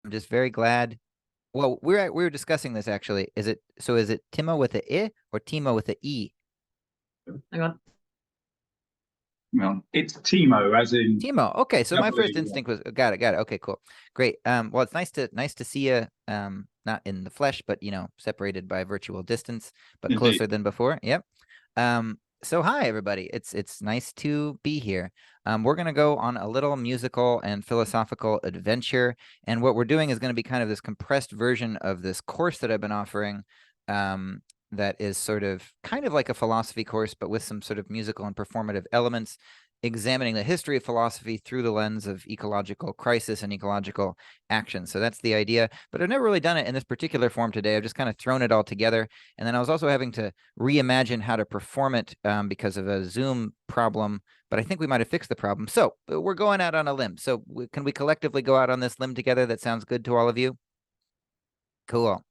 just very glad. Well, we were discussing this actually. Is it Timo with a I or Timo with a E? Hang on. Well, it's Timo, as in Timo. Okay, so my first W, instinct was got it. Okay, cool, great. Well, it's nice to see you. Not in the flesh, but separated by virtual distance, but Indeed. closer than before. Yep. So hi everybody. It's nice to be here. We're gonna go on a little musical and philosophical adventure, and what we're doing is going to be kind of this compressed version of this course that I've been offering. That is kind of like a philosophy course, but with some sort of musical and performative elements, examining the history of philosophy through the lens of ecological crisis and ecological action. So that's the idea, but I've never really done it in this particular form today. I've just kind of thrown it all together. And then I was also having to reimagine how to perform it because of a Zoom problem, but I think we might have fixed the problem. So we're going out on a limb. So can we collectively go out on this limb together? That sounds good to all of you? Cool.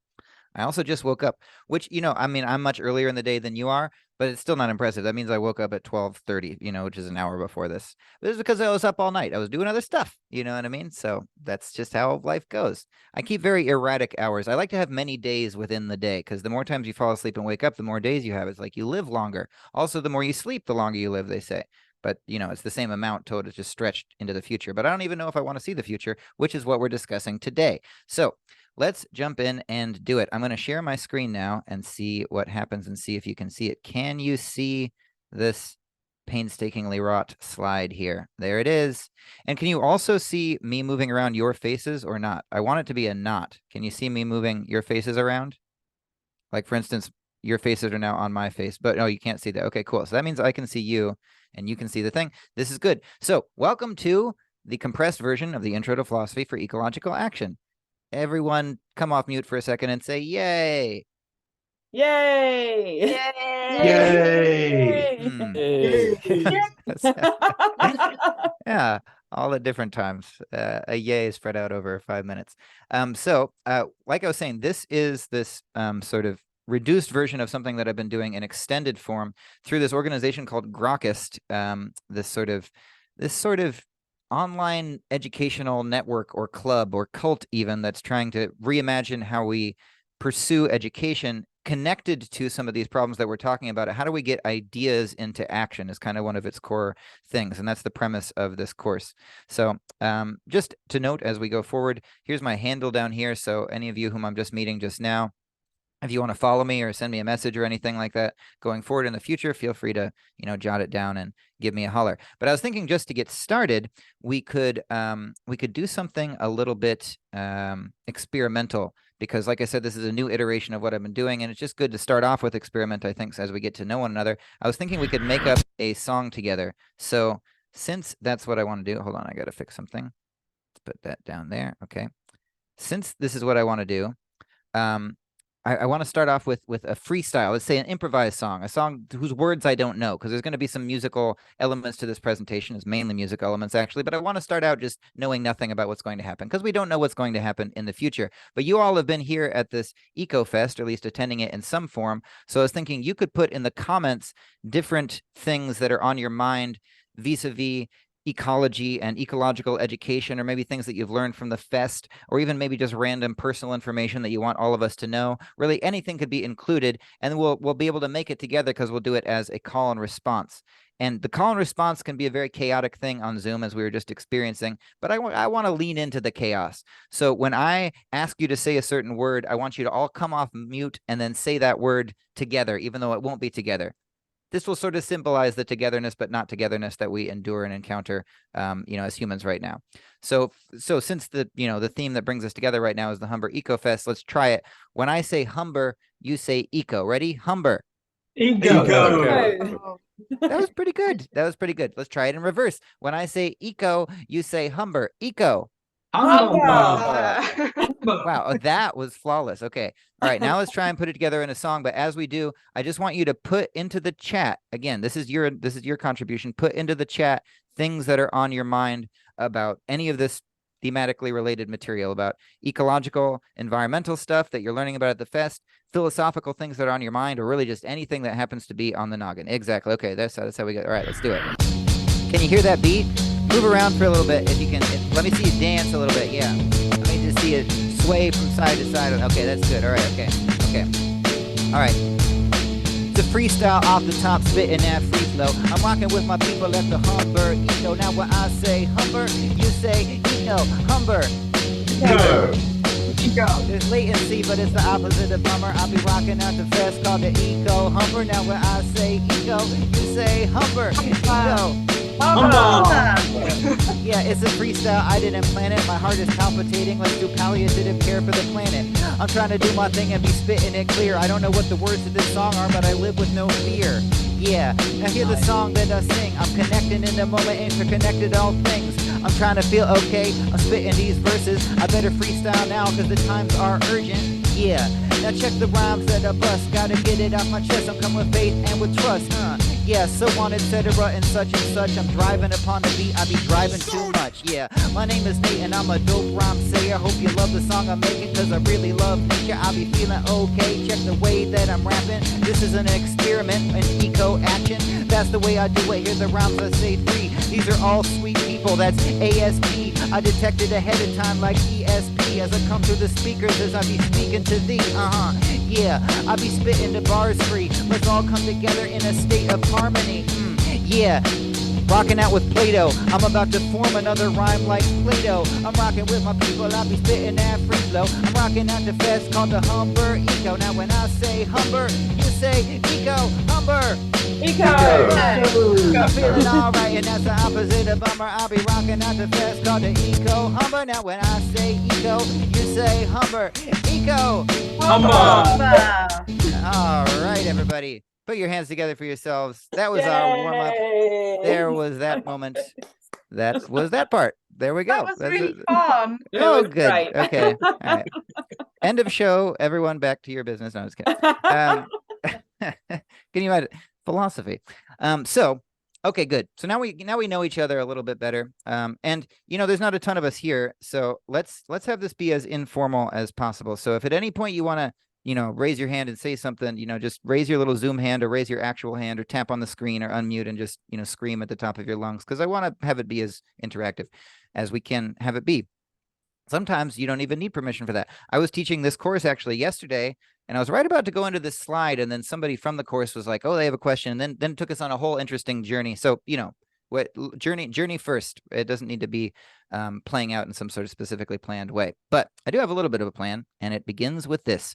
I also just woke up, which, I mean, I'm much earlier in the day than you are, but it's still not impressive. That means I woke up at 12:30, which is an hour before this. But it's because I was up all night. I was doing other stuff, you know what I mean? So that's just how life goes. I keep very erratic hours. I like to have many days within the day because the more times you fall asleep and wake up, the more days you have. It's like you live longer. Also, the more you sleep, the longer you live, they say. But, it's the same amount total, just stretched into the future. But I don't even know if I want to see the future, which is what we're discussing today. So let's jump in and do it. I'm going to share my screen now and see what happens and see if you can see it. Can you see this painstakingly wrought slide here? There it is. And can you also see me moving around your faces or not? I want it to be a not. Can you see me moving your faces around? Like, for instance, your faces are now on my face, but no, you can't see that. Okay, cool. So that means I can see you and you can see the thing. This is good. So welcome to the compressed version of the Intro to Philosophy for Ecological Action. Everyone come off mute for a second and say, yay. Yay! Yay! Yay! Yeah, all at different times. A yay spread out over 5 minutes. So like I was saying, this is this sort of reduced version of something that I've been doing in extended form through this organization called Grokist, this sort of online educational network or club or cult even that's trying to reimagine how we pursue education connected to some of these problems that we're talking about. How do we get ideas into action is kind of one of its core things, and that's the premise of this course. So just to note as we go forward, here's my handle down here. So any of you whom I'm just meeting just now, if you want to follow me or send me a message or anything like that going forward in the future, feel free to, jot it down and give me a holler. But I was thinking just to get started, we could do something a little bit experimental, because like I said, this is a new iteration of what I've been doing, and it's just good to start off with experiment, I think, as we get to know one another. I was thinking we could make up a song together. So since that's what I want to do, hold on, I got to fix something. Let's put that down there. Okay. Since this is what I want to do, I want to start off with a freestyle. Let's say an improvised song, a song whose words I don't know, because there's going to be some musical elements to this presentation. It's mainly music elements, actually. But I want to start out just knowing nothing about what's going to happen, because we don't know what's going to happen in the future. But you all have been here at this EcoFest, or at least attending it in some form. So I was thinking you could put in the comments different things that are on your mind vis-a-vis ecology and ecological education, or maybe things that you've learned from the fest, or even maybe just random personal information that you want all of us to know. Really, anything could be included, and we'll be able to make it together because we'll do it as a call and response. And the call and response can be a very chaotic thing on Zoom, as we were just experiencing, but I want to lean into the chaos. So when I ask you to say a certain word, I want you to all come off mute and then say that word together, even though it won't be together. This will sort of symbolize the togetherness, but not togetherness that we endure and encounter, as humans right now. So since the theme that brings us together right now is the Humber EcoFest, let's try it. When I say Humber, you say eco. Ready? Humber. Eco. That was pretty good. Let's try it in reverse. When I say eco, you say Humber. Eco. Humber. Wow, that was flawless. Okay. All right, now let's try and put it together in a song. But as we do, I just want you to put into the chat, again, this is your contribution, put into the chat things that are on your mind about any of this thematically related material, about ecological, environmental stuff that you're learning about at the fest, philosophical things that are on your mind, or really just anything that happens to be on the noggin. Exactly. Okay, that's how we go. All right, let's do it. Can you hear that beat? Move around for a little bit if you can. Let me see you dance a little bit. Yeah. Let me just see it sway from side to side. Okay, that's good. All right, okay. All right. It's a freestyle off the top, spitting that free flow. I'm rocking with my people at the Humber Eco. Now when I say Humber, you say Eco. Humber. Eco. There's latency, but it's the opposite of bummer. I'll be rocking out the fest called the Eco Humber. Now when I say Eco, you say Humber. Eco. Yeah, it's a freestyle. I didn't plan it. My heart is palpitating. Let's do palliative care for the planet. I'm trying to do my thing and be spitting it clear. I don't know what the words of this song are, but I live with no fear. Yeah, now hear the song that I sing. I'm connecting in the moment, interconnected all things. I'm trying to feel okay. I'm spitting these verses. I better freestyle now because the times are urgent. Yeah, now check the rhymes that I bust. Gotta get it off my chest. I'm coming with faith and with trust. Yeah, so on, etc. and such and such. I'm driving upon the beat. I be driving too much. Yeah, my name is Nate and I'm a dope rhyme sayer. Hope you love the song I'm making because I really love nature. I be feeling okay. Check the way that I'm rapping. This is an experiment in eco action. That's the way I do it. Here's the rhymes I say free. These are all sweet people. That's ASP. I detected ahead of time like ESP as I come through the speakers as I be speaking to thee. Yeah, I be spitting the bars free. Let's all come together in a state of harmony. Yeah, rocking out with Plato. I'm about to form another rhyme like Plato. I'm rocking with my people. I'll be spitting that free flow. I'm rocking out the fest called the Humber Eco. Now when I say Humber, you say Eco. Humber. Eco. I'm feeling alright, and that's the opposite of bummer. I'll be rocking out the fest called the Eco Humber. Now when I say Eco, you say Humber. Eco Humber. All right, everybody, put your hands together for yourselves. That was our warm up. There was that moment. That was that part. There we go. That was really fun. Oh, It was good. great. Okay. All right. End of show. Everyone back to your business. No, I'm just kidding. Can you imagine? Philosophy. So, okay, good. So now we know each other a little bit better. And there's not a ton of us here, so let's have this be as informal as possible. So if at any point you want to raise your hand and say something, just raise your little Zoom hand or raise your actual hand or tap on the screen or unmute and just scream at the top of your lungs, because I want to have it be as interactive as we can have it be. Sometimes you don't even need permission for that. I was teaching this course actually yesterday, and I was right about to go into this slide, and then somebody from the course was like, "Oh, they have a question," and then it took us on a whole interesting journey. So what journey first. It doesn't need to be playing out in some sort of specifically planned way. But I do have a little bit of a plan, and it begins with this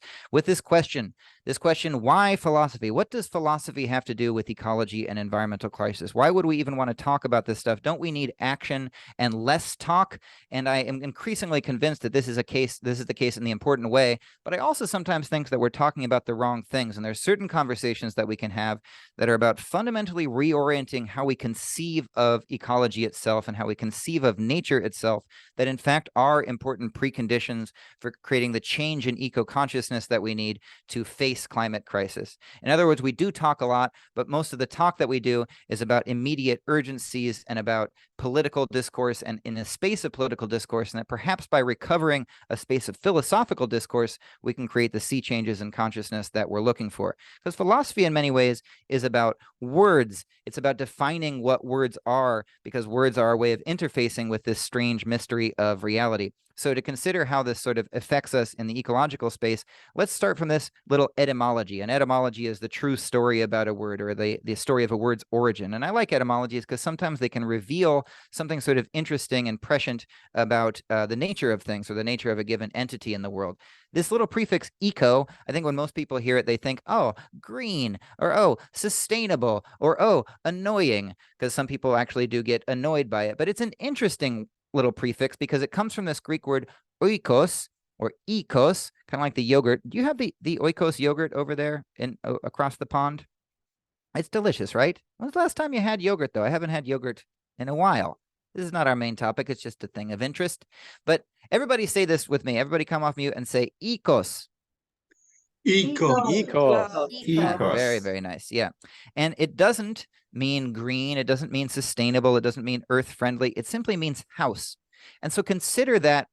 question. This question, why philosophy? What does philosophy have to do with ecology and environmental crisis? Why would we even want to talk about this stuff? Don't we need action and less talk? And I am increasingly convinced that this is the case in the important way. But I also sometimes think that we're talking about the wrong things. And there's certain conversations that we can have that are about fundamentally reorienting how we conceive of ecology itself and how we conceive of nature itself, that in fact are important preconditions for creating the change in eco-consciousness that we need to face climate crisis. In other words, we do talk a lot, but most of the talk that we do is about immediate urgencies and about political discourse, and in a space of political discourse, and that perhaps by recovering a space of philosophical discourse, we can create the sea changes in consciousness that we're looking for. Because philosophy in many ways is about words. It's about defining what words are, because words are a way of interfacing with this strange mystery of reality. So to consider how this sort of affects us in the ecological space, let's start from this little etymology. And etymology is the true story about a word, or the story of a word's origin. And I like etymologies because sometimes they can reveal something sort of interesting and prescient about the nature of things, or the nature of a given entity in the world. This little prefix eco, I think when most people hear it, they think, oh, green, or oh, sustainable, or oh, annoying, because some people actually do get annoyed by it. But it's an interesting little prefix because it comes from this Greek word oikos, or ekos, kind of like the yogurt. Do you have the oikos yogurt over there across the pond? It's delicious, right? When's the last time you had yogurt, though? I haven't had yogurt in a while. This is not our main topic. It's just a thing of interest. But everybody say this with me. Everybody come off mute and say ecos. Ecos. Very, very nice. Yeah. And it doesn't mean green. It doesn't mean sustainable. It doesn't mean earth friendly. It simply means house. And so consider the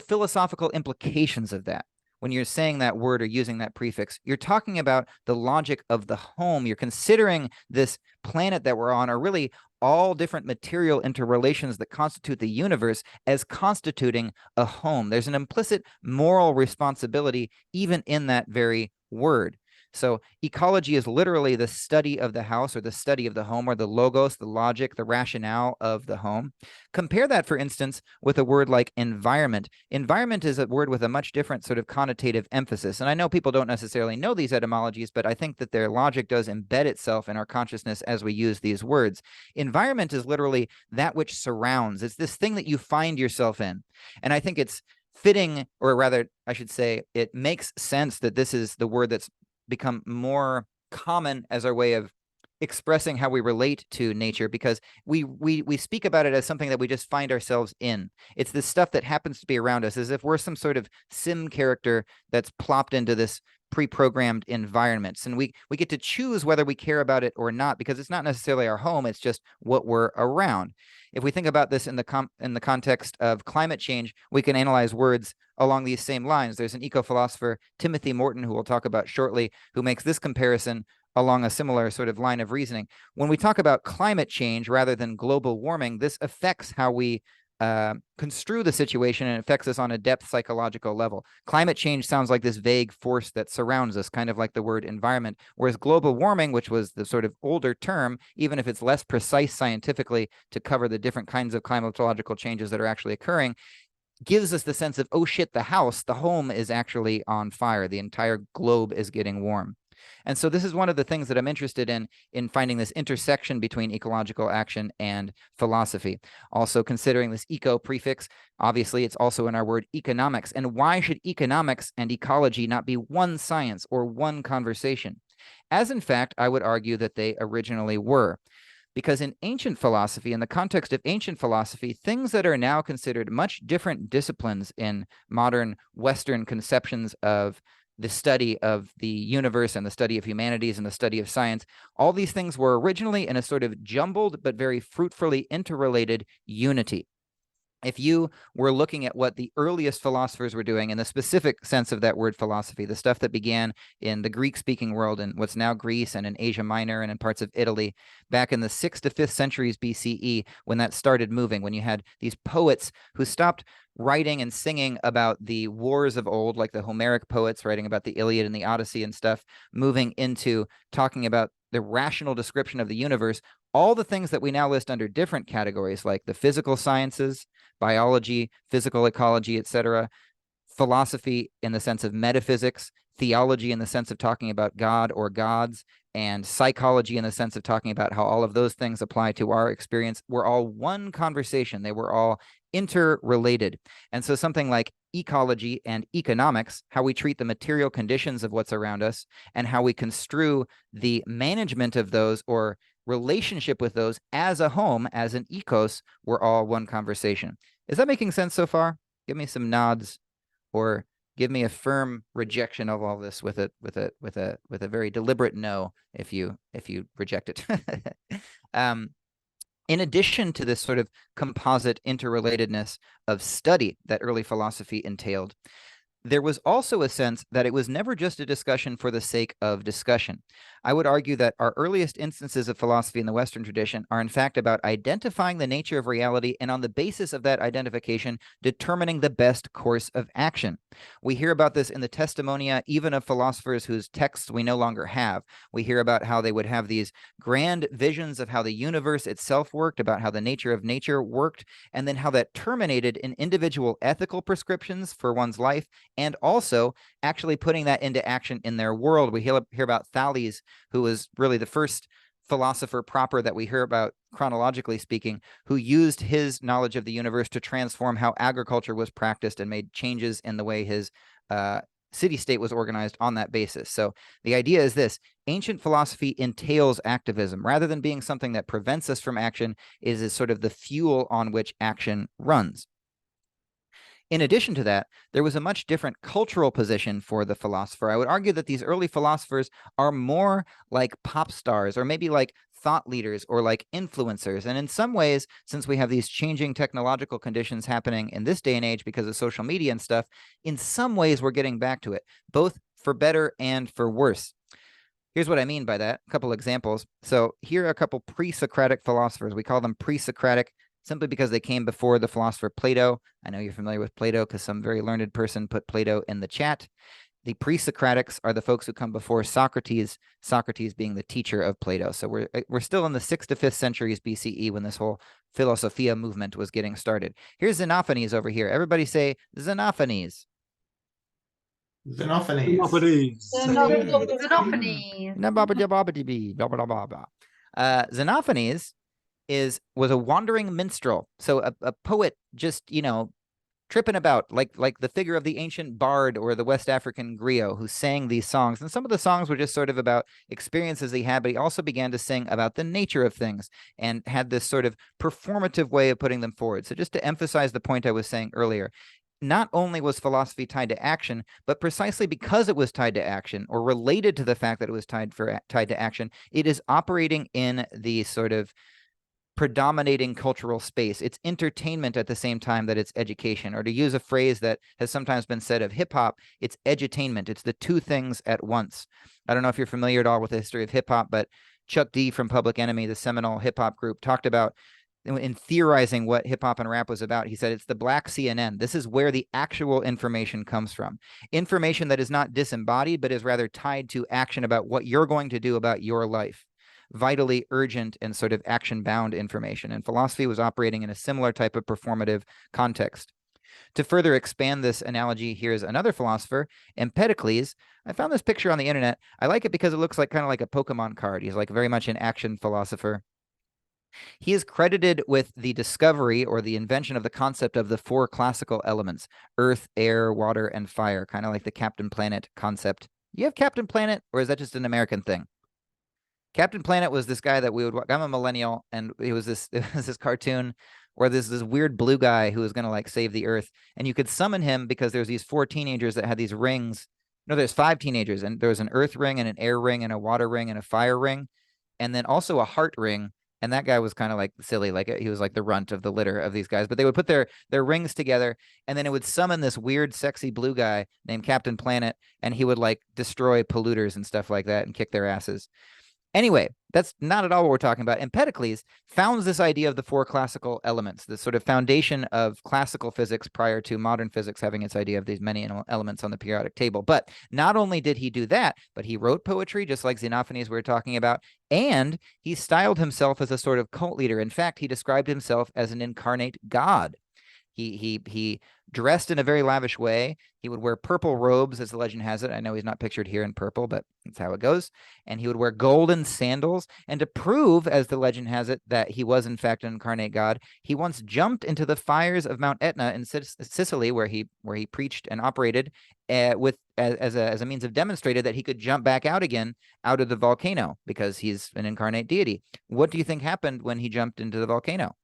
philosophical implications of that. When you're saying that word or using that prefix, you're talking about the logic of the home. You're considering this planet that we're on, or really all different material interrelations that constitute the universe as constituting a home. There's an implicit moral responsibility even in that very word. So ecology is literally the study of the house, or the study of the home, or the logos, the logic, the rationale of the home. Compare that, for instance, with a word like environment. Environment is a word with a much different sort of connotative emphasis. And I know people don't necessarily know these etymologies, but I think that their logic does embed itself in our consciousness as we use these words. Environment is literally that which surrounds. It's this thing that you find yourself in. And I think it's fitting, or rather, I should say, it makes sense that this is the word that's become more common as our way of expressing how we relate to nature, because we speak about it as something that we just find ourselves in. It's this stuff that happens to be around us, as if we're some sort of sim character that's plopped into this pre-programmed environments, and we get to choose whether we care about it or not, because it's not necessarily our home, it's just what we're around. If we think about this in the context of climate change, we can analyze words along these same lines. There's an eco-philosopher, Timothy Morton, who we'll talk about shortly, who makes this comparison along a similar sort of line of reasoning. When we talk about climate change rather than global warming, this affects how we construe the situation, and affects us on a depth psychological level. Climate change sounds like this vague force that surrounds us, kind of like the word environment, whereas global warming, which was the sort of older term, even if it's less precise scientifically to cover the different kinds of climatological changes that are actually occurring, gives us the sense of, oh shit, the house, the home is actually on fire. The entire globe is getting warm. And so this is one of the things that I'm interested in finding this intersection between ecological action and philosophy. Also considering this eco prefix, obviously it's also in our word economics. And why should economics and ecology not be one science or one conversation? As in fact, I would argue that they originally were. Because in ancient philosophy, in the context of ancient philosophy, things that are now considered much different disciplines in modern Western conceptions of the study of the universe and the study of humanities and the study of science, all these things were originally in a sort of jumbled but very fruitfully interrelated unity. If you were looking at what the earliest philosophers were doing in the specific sense of that word philosophy, the stuff that began in the Greek-speaking world in what's now Greece and in Asia Minor and in parts of Italy, back in the 6th to 5th centuries BCE, when that started moving, when you had these poets who stopped writing and singing about the wars of old, like the Homeric poets writing about the Iliad and the Odyssey and stuff, moving into talking about the rational description of the universe, all the things that we now list under different categories, like the physical sciences, biology, physical ecology, etc., philosophy in the sense of metaphysics, theology in the sense of talking about God or gods, and psychology in the sense of talking about how all of those things apply to our experience, were all one conversation. They were all interrelated. And so something like ecology and economics, how we treat the material conditions of what's around us and how we construe the management of those or relationship with those as a home, as an ecos, were all one conversation. Is that making sense so far? Give me some nods, or give me a firm rejection of all this with a very deliberate no if you reject it. In addition to this sort of composite interrelatedness of study that early philosophy entailed, there was also a sense that it was never just a discussion for the sake of discussion. I would argue that our earliest instances of philosophy in the Western tradition are in fact about identifying the nature of reality, and on the basis of that identification, determining the best course of action. We hear about this in the testimonia, even of philosophers whose texts we no longer have. We hear about how they would have these grand visions of how the universe itself worked, about how the nature of nature worked, and then how that terminated in individual ethical prescriptions for one's life, and also actually putting that into action in their world. We hear about Thales, who was really the first philosopher proper that we hear about, chronologically speaking, who used his knowledge of the universe to transform how agriculture was practiced and made changes in the way his city-state was organized on that basis. So the idea is this: ancient philosophy entails activism. Rather than being something that prevents us from action, it is sort of the fuel on which action runs. In addition to that, there was a much different cultural position for the philosopher. I would argue that these early philosophers are more like pop stars, or maybe like thought leaders, or like influencers. And in some ways, since we have these changing technological conditions happening in this day and age because of social media and stuff, in some ways we're getting back to it, both for better and for worse. Here's what I mean by that. A couple examples. So here are a couple pre-Socratic philosophers. We call them pre-Socratic simply because they came before the philosopher Plato. I know you're familiar with Plato because some very learned person put Plato in the chat. The pre-Socratics are the folks who come before Socrates, Socrates being the teacher of Plato. So we're still in the 6th to 5th centuries BCE when this whole philosophia movement was getting started. Here's Xenophanes over here. Everybody say Xenophanes. Xenophanes. Xenophanes was a wandering minstrel. So a poet just, tripping about like the figure of the ancient bard or the West African griot who sang these songs. And some of the songs were just sort of about experiences he had, but he also began to sing about the nature of things and had this sort of performative way of putting them forward. So just to emphasize the point I was saying earlier, not only was philosophy tied to action, but precisely because it was tied to action or related to the fact that it was tied to action, it is operating in the sort of predominating cultural space. It's entertainment at the same time that it's education, or to use a phrase that has sometimes been said of hip hop, it's edutainment. It's the two things at once. I don't know if you're familiar at all with the history of hip hop, but Chuck D from Public Enemy, the seminal hip hop group, talked about in theorizing what hip hop and rap was about. He said it's the black CNN. This is where the actual information comes from. Information that is not disembodied, but is rather tied to action about what you're going to do about your life. Vitally urgent and sort of action-bound information. And philosophy was operating in a similar type of performative context. To further expand this analogy, here's another philosopher, Empedocles. I found this picture on the internet. I like it because it looks like kind of like a Pokemon card. He's like very much an action philosopher. He is credited with the discovery or the invention of the concept of the 4 classical elements: earth, air, water, and fire, kind of like the Captain Planet concept. You have Captain Planet, or is that just an American thing? Captain Planet was this guy that we would watch. I'm a millennial, and it was this cartoon where there's this weird blue guy who was going to like save the earth, and you could summon him because there's these 4 teenagers that had these rings. No, there's 5 teenagers, and there was an earth ring and an air ring and a water ring and a fire ring, and then also a heart ring. And that guy was kind of like silly, like he was like the runt of the litter of these guys. But they would put their rings together, and then it would summon this weird, sexy blue guy named Captain Planet, and he would like destroy polluters and stuff like that and kick their asses. Anyway, that's not at all what we're talking about. Empedocles founds this idea of the 4 classical elements, the sort of foundation of classical physics prior to modern physics having its idea of these many elements on the periodic table. But not only did he do that, but he wrote poetry, just like Xenophanes we were talking about, and he styled himself as a sort of cult leader. In fact, he described himself as an incarnate god. He dressed in a very lavish way. He would wear purple robes, as the legend has it. I know he's not pictured here in purple, but that's how it goes. And he would wear golden sandals. And to prove, as the legend has it, that he was in fact an incarnate god, he once jumped into the fires of Mount Etna in Sicily, where he preached and operated, as a means of demonstrating that he could jump back out again out of the volcano because he's an incarnate deity. What do you think happened when he jumped into the volcano?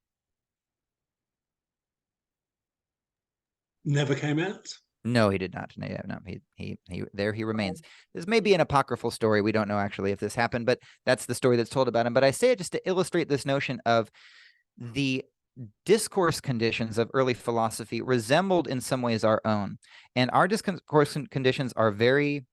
Never came out? No, he did not. No, he remains. This may be an apocryphal story. We don't know actually if this happened, but that's the story that's told about him. But I say it just to illustrate this notion of the discourse conditions of early philosophy resembled in some ways our own. And our discourse conditions are very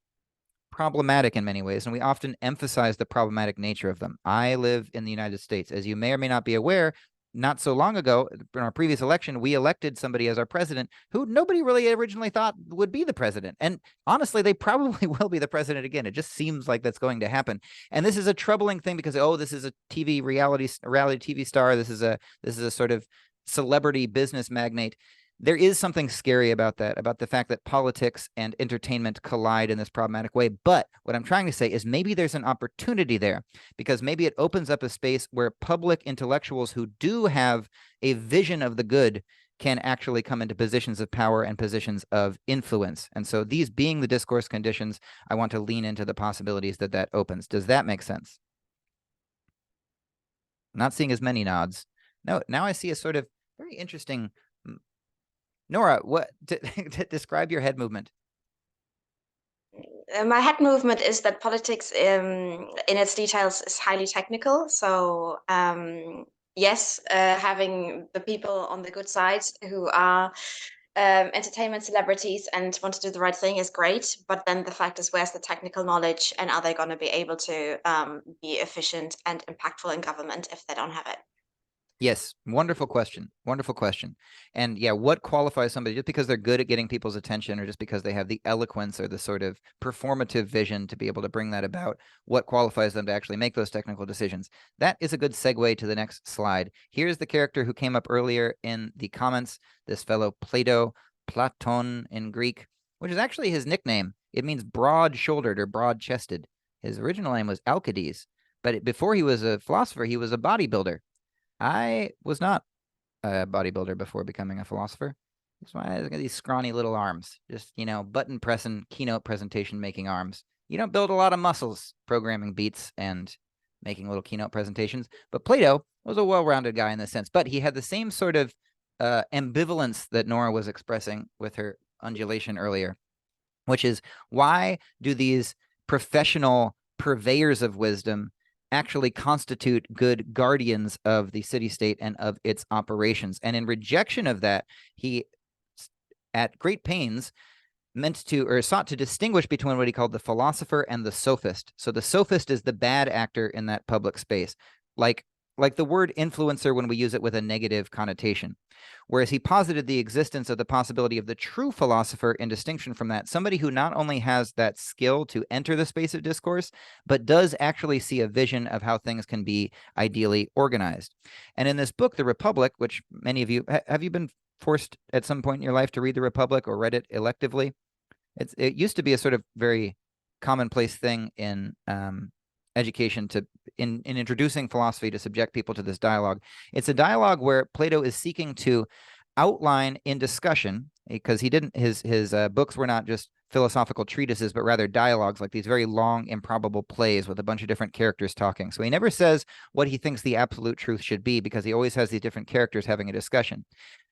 problematic in many ways, and we often emphasize the problematic nature of them. I live in the United States. As you may or may not be aware, not so long ago, in our previous election, we elected somebody as our president who nobody really originally thought would be the president. And honestly, they probably will be the president again. It just seems like that's going to happen. And this is a troubling thing because, oh, this is a reality TV star. This is a sort of celebrity business magnate. There is something scary about that, about the fact that politics and entertainment collide in this problematic way. But what I'm trying to say is maybe there's an opportunity there, because maybe it opens up a space where public intellectuals who do have a vision of the good can actually come into positions of power and positions of influence. And so these being the discourse conditions, I want to lean into the possibilities that opens. Does that make sense? I'm not seeing as many nods. No, now I see a sort of very interesting... Nora, what to describe your head movement? My head movement is that politics in its details is highly technical. So yes, having the people on the good side who are entertainment celebrities and want to do the right thing is great, but then the fact is, where's the technical knowledge, and are they going to be able to be efficient and impactful in government if they don't have it? Yes, wonderful question. Wonderful question. And yeah, what qualifies somebody just because they're good at getting people's attention or just because they have the eloquence or the sort of performative vision to be able to bring that about? What qualifies them to actually make those technical decisions? That is a good segue to the next slide. Here's the character who came up earlier in the comments, this fellow Plato, Platon in Greek, which is actually his nickname. It means broad-shouldered or broad-chested. His original name was Alcides, but before he was a philosopher, he was a bodybuilder. I was not a bodybuilder before becoming a philosopher. That's why I got these scrawny little arms, just, you know, button pressing, keynote presentation making arms. You don't build a lot of muscles programming beats and making little keynote presentations. But Plato was a well-rounded guy in this sense, but he had the same sort of ambivalence that Nora was expressing with her undulation earlier, which is, why do these professional purveyors of wisdom actually constitute good guardians of the city-state and of its operations? And in rejection of that, he, at great pains, sought to distinguish between what he called the philosopher and the sophist. So the sophist is the bad actor in that public space, like the word influencer when we use it with a negative connotation. Whereas he posited the existence of the possibility of the true philosopher in distinction from that, somebody who not only has that skill to enter the space of discourse, but does actually see a vision of how things can be ideally organized. And in this book, The Republic, which many of you, have you been forced at some point in your life to read The Republic or read it electively? It used to be a sort of very commonplace thing in education in introducing philosophy to subject people to this dialogue. It's a dialogue where Plato is seeking to outline in discussion, because his books were not just philosophical treatises, but rather dialogues, like these very long, improbable plays with a bunch of different characters talking. So he never says what he thinks the absolute truth should be, because he always has these different characters having a discussion.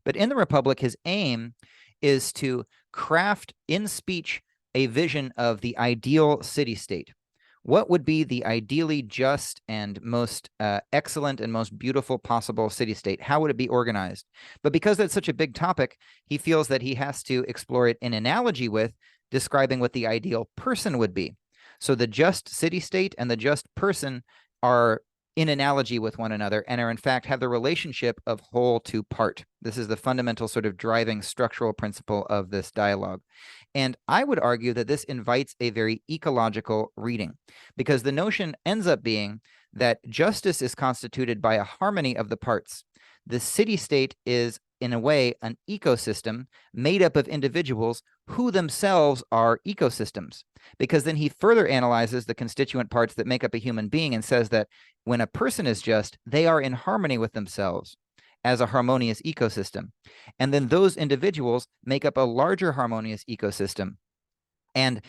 But in The Republic, his aim is to craft in speech a vision of the ideal city-state. What would be the ideally just and most excellent and most beautiful possible city-state? How would it be organized? But because that's such a big topic, he feels that he has to explore it in analogy with describing what the ideal person would be. So the just city-state and the just person are in analogy with one another and are in fact have the relationship of whole to part. This is the fundamental sort of driving structural principle of this dialogue. And I would argue that this invites a very ecological reading, because the notion ends up being that justice is constituted by a harmony of the parts. The city-state is, in a way, an ecosystem made up of individuals who themselves are ecosystems, because then he further analyzes the constituent parts that make up a human being and says that when a person is just, they are in harmony with themselves as a harmonious ecosystem. And then those individuals make up a larger harmonious ecosystem. And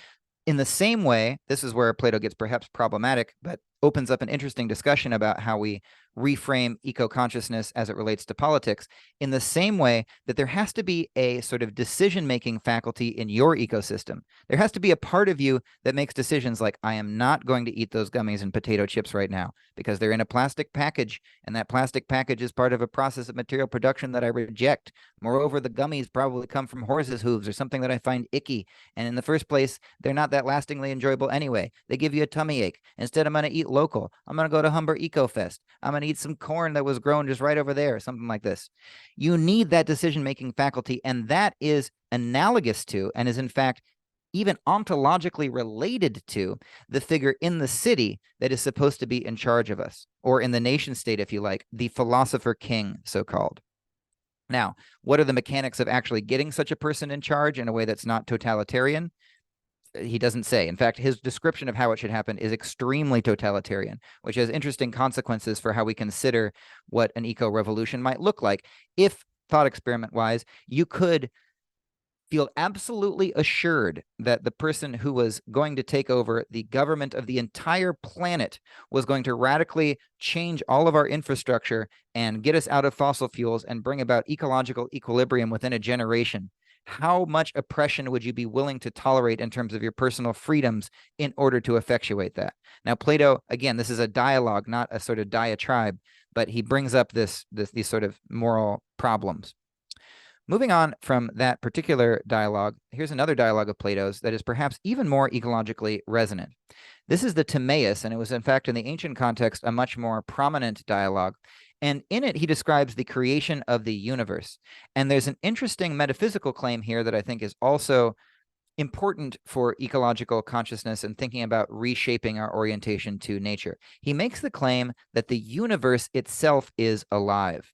in the same way, this is where Plato gets perhaps problematic, but opens up an interesting discussion about how we reframe eco-consciousness as it relates to politics, in the same way that there has to be a sort of decision-making faculty in your ecosystem. There has to be a part of you that makes decisions like, I am not going to eat those gummies and potato chips right now because they're in a plastic package, and that plastic package is part of a process of material production that I reject. Moreover, the gummies probably come from horses' hooves or something that I find icky, and in the first place, they're not that lastingly enjoyable anyway. They give you a tummy ache. Instead, I'm going to eat local. I'm going to go to Humber Eco Fest. I'm going to eat some corn that was grown just right over there, something like this. You need that decision-making faculty, and that is analogous to, and is in fact even ontologically related to, the figure in the city that is supposed to be in charge of us, or in the nation state, if you like, the philosopher king, so-called. Now, what are the mechanics of actually getting such a person in charge in a way that's not totalitarian? He doesn't say. In fact, his description of how it should happen is extremely totalitarian, which has interesting consequences for how we consider what an eco-revolution might look like. If, thought experiment-wise, you could feel absolutely assured that the person who was going to take over the government of the entire planet was going to radically change all of our infrastructure and get us out of fossil fuels and bring about ecological equilibrium within a generation, how much oppression would you be willing to tolerate in terms of your personal freedoms in order to effectuate that? Now, Plato, again, this is a dialogue, not a sort of diatribe, but he brings up these sort of moral problems. Moving on from that particular dialogue, here's another dialogue of Plato's that is perhaps even more ecologically resonant. This is the Timaeus, and it was in fact in the ancient context a much more prominent dialogue. And in it, he describes the creation of the universe. And there's an interesting metaphysical claim here that I think is also important for ecological consciousness and thinking about reshaping our orientation to nature. He makes the claim that the universe itself is alive.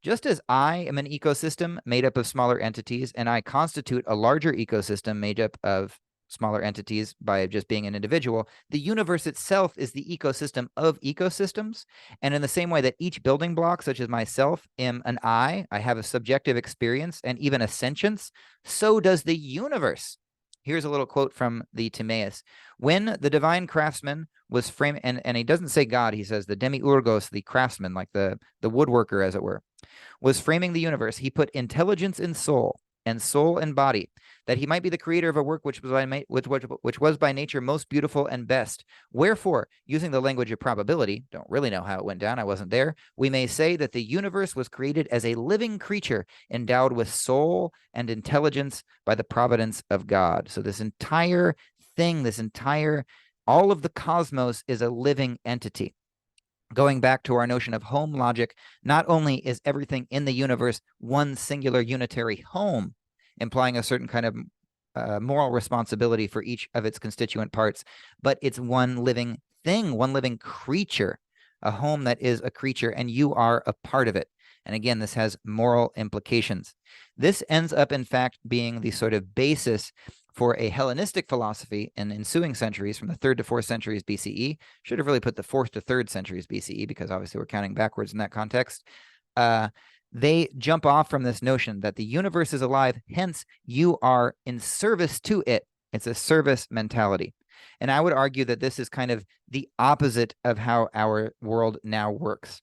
Just as I am an ecosystem made up of smaller entities, and I constitute a larger ecosystem made up of smaller entities by just being an individual, the universe itself is the ecosystem of ecosystems. And in the same way that each building block, such as myself, am an I have a subjective experience and even a sentience, so does the universe. Here's a little quote from the Timaeus. When the divine craftsman was framing, and he doesn't say God, he says the demiurgos, the craftsman, like the woodworker, as it were, was framing the universe, he put intelligence in soul and soul in body, that he might be the creator of a work which was by nature most beautiful and best. Wherefore, using the language of probability, don't really know how it went down, I wasn't there, we may say that the universe was created as a living creature endowed with soul and intelligence by the providence of God. So this entire thing, all of the cosmos is a living entity. Going back to our notion of home logic, not only is everything in the universe one singular unitary home, implying a certain kind of moral responsibility for each of its constituent parts, but it's one living thing, one living creature, a home that is a creature, and you are a part of it. And again, this has moral implications. This ends up, in fact, being the sort of basis for a Hellenistic philosophy in ensuing centuries from the 3rd to 4th centuries BCE. Should have really put the 4th to 3rd centuries BCE because obviously we're counting backwards in that context. They jump off from this notion that the universe is alive, hence you are in service to it. It's a service mentality. And I would argue that this is kind of the opposite of how our world now works.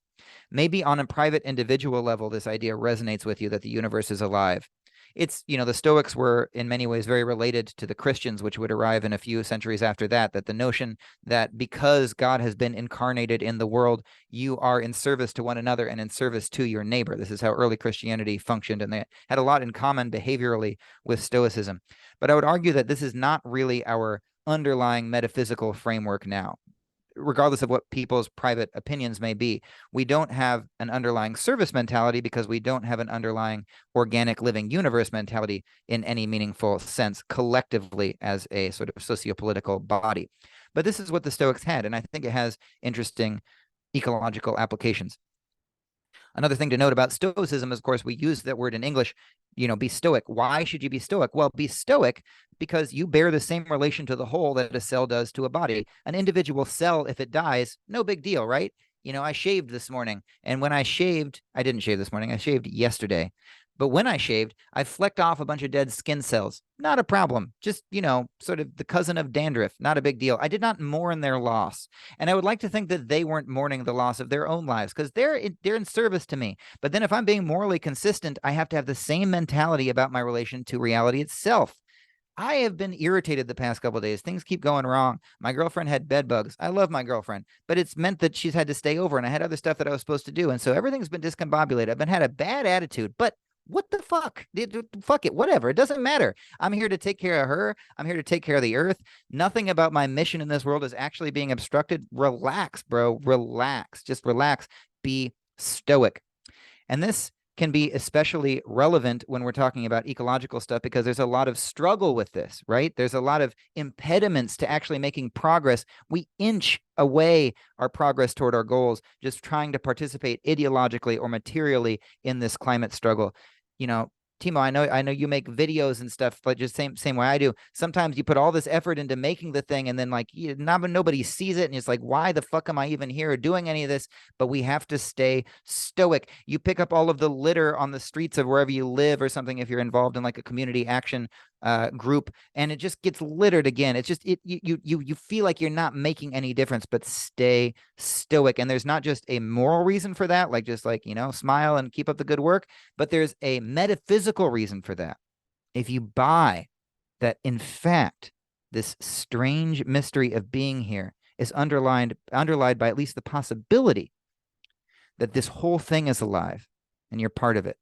Maybe on a private individual level, this idea resonates with you that the universe is alive. It's, the Stoics were in many ways very related to the Christians, which would arrive in a few centuries after that, that the notion that because God has been incarnated in the world, you are in service to one another and in service to your neighbor. This is how early Christianity functioned, and they had a lot in common behaviorally with Stoicism. But I would argue that this is not really our underlying metaphysical framework now. Regardless of what people's private opinions may be, we don't have an underlying service mentality because we don't have an underlying organic living universe mentality in any meaningful sense collectively as a sort of sociopolitical body. But this is what the Stoics had, and I think it has interesting ecological applications. Another thing to note about Stoicism is, of course, we use that word in English, be stoic. Why should you be stoic? Well, be stoic because you bear the same relation to the whole that a cell does to a body. An individual cell, if it dies, no big deal, right? I shaved this morning, and when I didn't shave this morning, I shaved yesterday. But when I shaved, I flecked off a bunch of dead skin cells. Not a problem. Just, sort of the cousin of dandruff. Not a big deal. I did not mourn their loss. And I would like to think that they weren't mourning the loss of their own lives because they're in service to me. But then if I'm being morally consistent, I have to have the same mentality about my relation to reality itself. I have been irritated the past couple of days. Things keep going wrong. My girlfriend had bed bugs. I love my girlfriend, but it's meant that she's had to stay over and I had other stuff that I was supposed to do. And so everything's been discombobulated. I've had a bad attitude, but what the fuck? Fuck it, whatever. It doesn't matter. I'm here to take care of her. I'm here to take care of the earth. Nothing about my mission in this world is actually being obstructed. Relax, bro. Relax. Just relax. Be stoic. And this can be especially relevant when we're talking about ecological stuff because there's a lot of struggle with this, right? There's a lot of impediments to actually making progress. We inch away our progress toward our goals, just trying to participate ideologically or materially in this climate struggle. Timo, I know you make videos and stuff, but just same way I do. Sometimes you put all this effort into making the thing, and then nobody sees it, and it's like, why the fuck am I even here doing any of this? But we have to stay stoic. You pick up all of the litter on the streets of wherever you live or something if you're involved in like a community action group, and it just gets littered again. It's just you feel like you're not making any difference, but stay stoic. And there's not just a moral reason for that, smile and keep up the good work, but there's a metaphysical reason for that. If you buy that, in fact, this strange mystery of being here is underlined by at least the possibility that this whole thing is alive and you're part of it,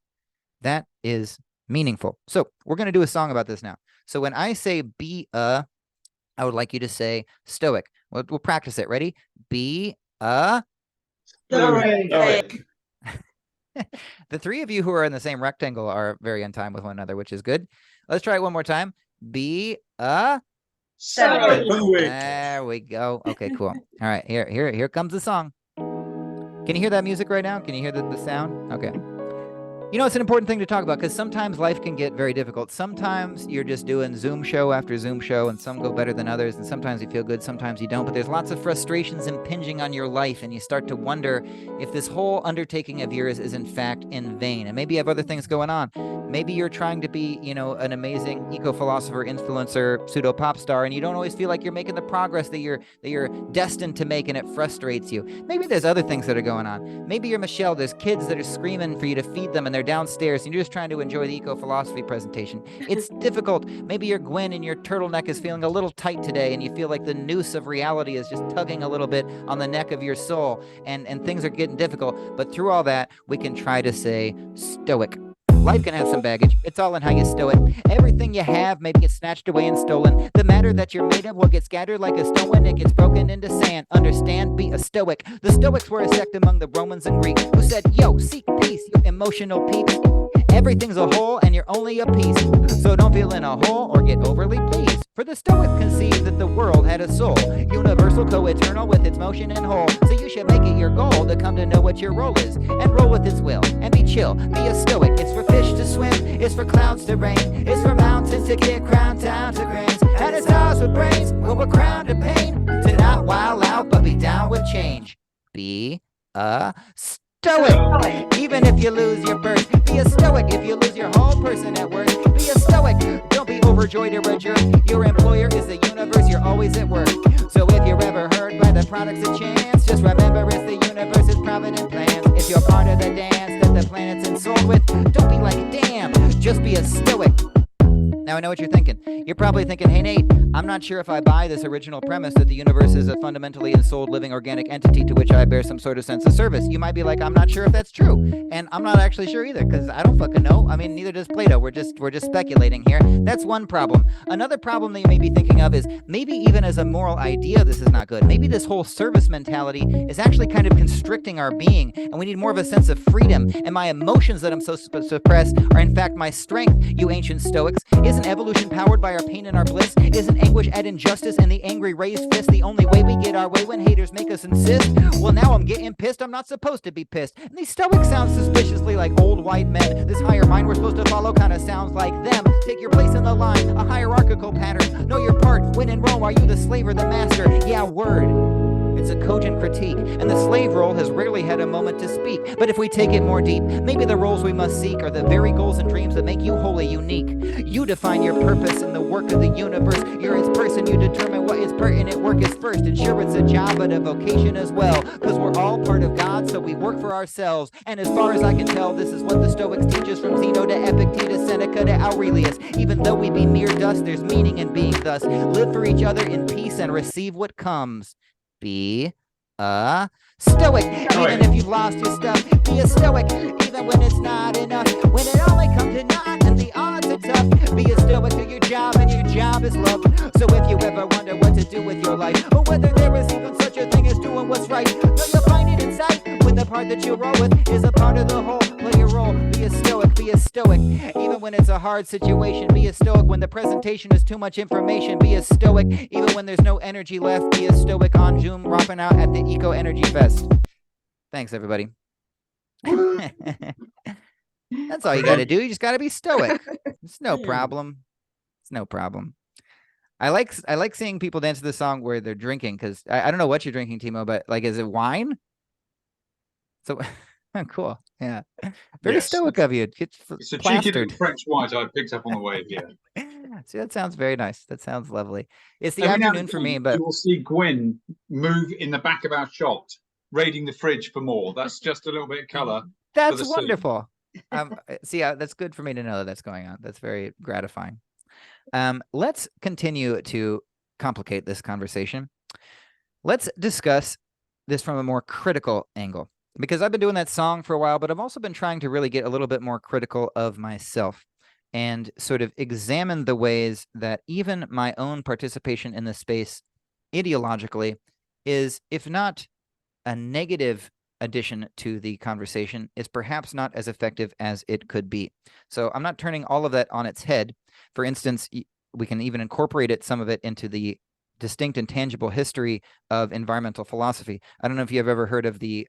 that is meaningful. So we're going to do a song about this now. So when I say be a, I would like you to say stoic. We'll practice it. Ready? Be a. Stoic. The three of you who are in the same rectangle are very on time with one another, which is good. Let's try it one more time. Be a. Stoic. There we go. Okay, cool. All right, here comes the song. Can you hear that music right now? Can you hear the sound? Okay. You know, it's an important thing to talk about because sometimes life can get very difficult. Sometimes you're just doing Zoom show after Zoom show, and some go better than others, and sometimes you feel good, sometimes you don't. But there's lots of frustrations impinging on your life, and you start to wonder if this whole undertaking of yours is in fact in vain. And maybe you have other things going on. Maybe you're trying to be, you know, an amazing eco-philosopher, influencer, pseudo pop star, and you don't always feel like you're making the progress that you're destined to make, and it frustrates you. Maybe there's other things that are going on. Maybe you're Michelle. There's kids that are screaming for you to feed them, and they're downstairs, and you're just trying to enjoy the eco-philosophy presentation. It's difficult. Maybe you're Gwen, and your turtleneck is feeling a little tight today, and you feel like the noose of reality is just tugging a little bit on the neck of your soul, and things are getting difficult. But through all that, we can try to say stoic. Life can have some baggage. It's all in how you stow it. Everything you have maybe gets snatched away and stolen. The matter that you're made of will get scattered like a stone when it gets broken into sand. Understand? Be a stoic. The Stoics were a sect among the Romans and Greeks who said, yo, seek peace, you emotional peeps. Everything's a whole and you're only a piece. So don't feel in a hole or get overly pleased. For the Stoic conceived that the world had a soul, universal, co-eternal with its motion and whole. So you should make it your goal to come to know what your role is and roll with its will and be chill. Be a Stoic. It's for fish to swim, it's for clouds to rain, it's for mountains to get crowned down to grains, and it's ours with brains when we're crowned to pain. To not wild out but be down with change. Be a Stoic. Even if you lose your birth, be a Stoic. If you lose your whole person at work, be a Stoic. Don't be overjoyed or a jerk. Your employer is the universe, you're always at work. So if you're ever hurt by the products of chance, just remember it's the universe's provident plans. If you're part of the dance that the planet's ensouled with, don't be like, damn, just be a Stoic. Now I know what you're thinking. You're probably thinking, hey, Nate, I'm not sure if I buy this original premise that the universe is a fundamentally ensouled living organic entity to which I bear some sort of sense of service. You might be like, I'm not sure if that's true. And I'm not actually sure either, because I don't fucking know. I mean, neither does Plato. We're just speculating here. That's one problem. Another problem that you may be thinking of is maybe even as a moral idea, this is not good. Maybe this whole service mentality is actually kind of constricting our being, and we need more of a sense of freedom. And my emotions that I'm so suppressed are in fact my strength, you ancient Stoics. Isn't evolution powered by our pain and our bliss? Isn't anguish at injustice and the angry raised fist the only way we get our way when haters make us insist? Well, now I'm getting pissed. I'm not supposed to be pissed. And these Stoics sound suspiciously like old white men. This higher mind we're supposed to follow kind of sounds like them. Take your place in the line, a hierarchical pattern. Know your part. When in Rome, are you the slave or the master? Yeah, word. It's a cogent critique, and the slave role has rarely had a moment to speak. But if we take it more deep, maybe the roles we must seek are the very goals and dreams that make you wholly unique. You define your purpose in the work of the universe. You're its person, you determine what is pertinent work is first. And sure, it's a job, but a vocation as well. Because we're all part of God, so we work for ourselves. And as far as I can tell, this is what the Stoics teach us, from Zeno to Epictetus, Seneca to Aurelius. Even though we be mere dust, there's meaning in being thus. Live for each other in peace and receive what comes. Be a Stoic. Even if you've lost your stuff, be a Stoic. Even when it's not enough, when it only comes to naught and the odds are tough, be a Stoic to your job, and your job is love. So if you ever wonder what to do with your life, or whether there is even such a thing as doing what's right, no, you'll find it in sight when the part that you roll with is a part of the whole. Play your role. Be a Stoic. Be a Stoic. Even when it's a hard situation, be a Stoic. When the presentation is too much information, be a Stoic. Even when there's no energy left, be a Stoic. On Zoom, rocking out at the Eco Energy Fest. Thanks, everybody. That's all you got to do. You just got to be Stoic. It's no problem. It's no problem. I like seeing people dance to the song where they're drinking, because I don't know what you're drinking, Timo, but like, is it wine? So cool. Yeah. Very Yes. Stoic of you. It's a cheeky little plastered. French white I picked up on the way here. See, that sounds very nice. That sounds lovely. It's the Every now afternoon and for then me, but you will see Gwyn move in the back of our shop, raiding the fridge for more. That's just a little bit of colour. that's the scene. wonderful. See, that's good for me to know that that's going on. That's very gratifying. Let's continue to complicate this conversation. Let's discuss this from a more critical angle, because I've been doing that song for a while, but I've also been trying to really get a little bit more critical of myself. and sort of examine the ways that even my own participation in this space ideologically is, if not a negative addition to the conversation, is perhaps not as effective as it could be. So I'm not turning all of that on its head. For instance, we can even incorporate some of it into the distinct and tangible history of environmental philosophy. I don't know if you have ever heard of the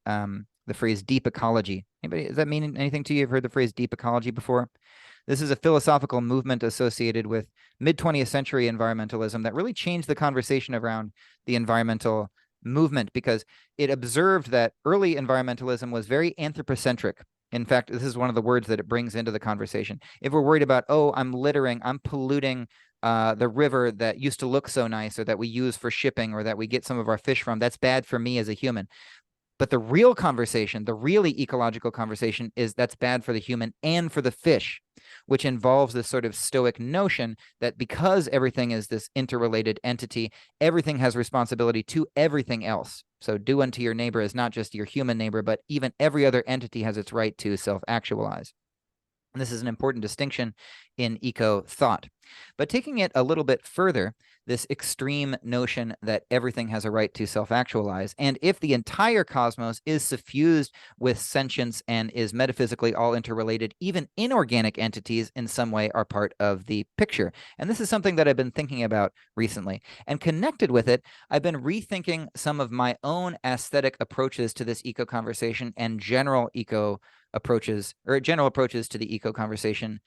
phrase deep ecology. Anybody, does that mean anything to you? You've heard the phrase deep ecology before? This is a philosophical movement associated with mid-20th century environmentalism that really changed the conversation around the environmental movement, because it observed that early environmentalism was very anthropocentric. In fact, this is one of the words that it brings into the conversation. If we're worried about, oh, I'm littering, I'm polluting the river that used to look so nice, or that we use for shipping, or that we get some of our fish from, that's bad for me as a human. But the real conversation, the really ecological conversation, is that's bad for the human and for the fish, which involves this sort of Stoic notion that because everything is this interrelated entity, everything has responsibility to everything else. So do unto your neighbor is not just your human neighbor, but even every other entity has its right to self-actualize. And this is an important distinction in eco thought. But taking it a little bit further, this extreme notion that everything has a right to self-actualize, and if the entire cosmos is suffused with sentience and is metaphysically all interrelated, even inorganic entities in some way are part of the picture. And this is something that I've been thinking about recently. And connected with it, I've been rethinking some of my own aesthetic approaches to this eco conversation and general eco approaches, or general approaches to the eco conversation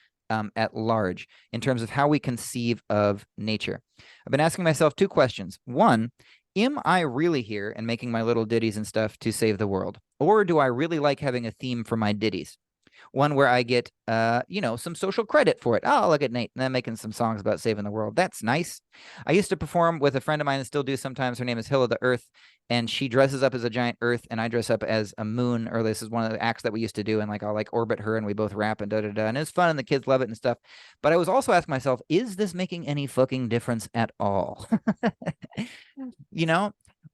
at large, in terms of how we conceive of nature. I've been asking myself two questions. One, am I really here and making my little ditties and stuff to save the world? Or do I really like having a theme for my ditties? One where I get, some social credit for it. Oh, look at Nate, and I'm making some songs about saving the world. That's nice. I used to perform with a friend of mine and still do sometimes. Her name is Hill of the Earth, and she dresses up as a giant Earth, and I dress up as a moon. Or this is one of the acts that we used to do, and I'll orbit her, and we both rap and da-da-da. And it's fun, and the kids love it and stuff. But I was also asking myself, is this making any fucking difference at all?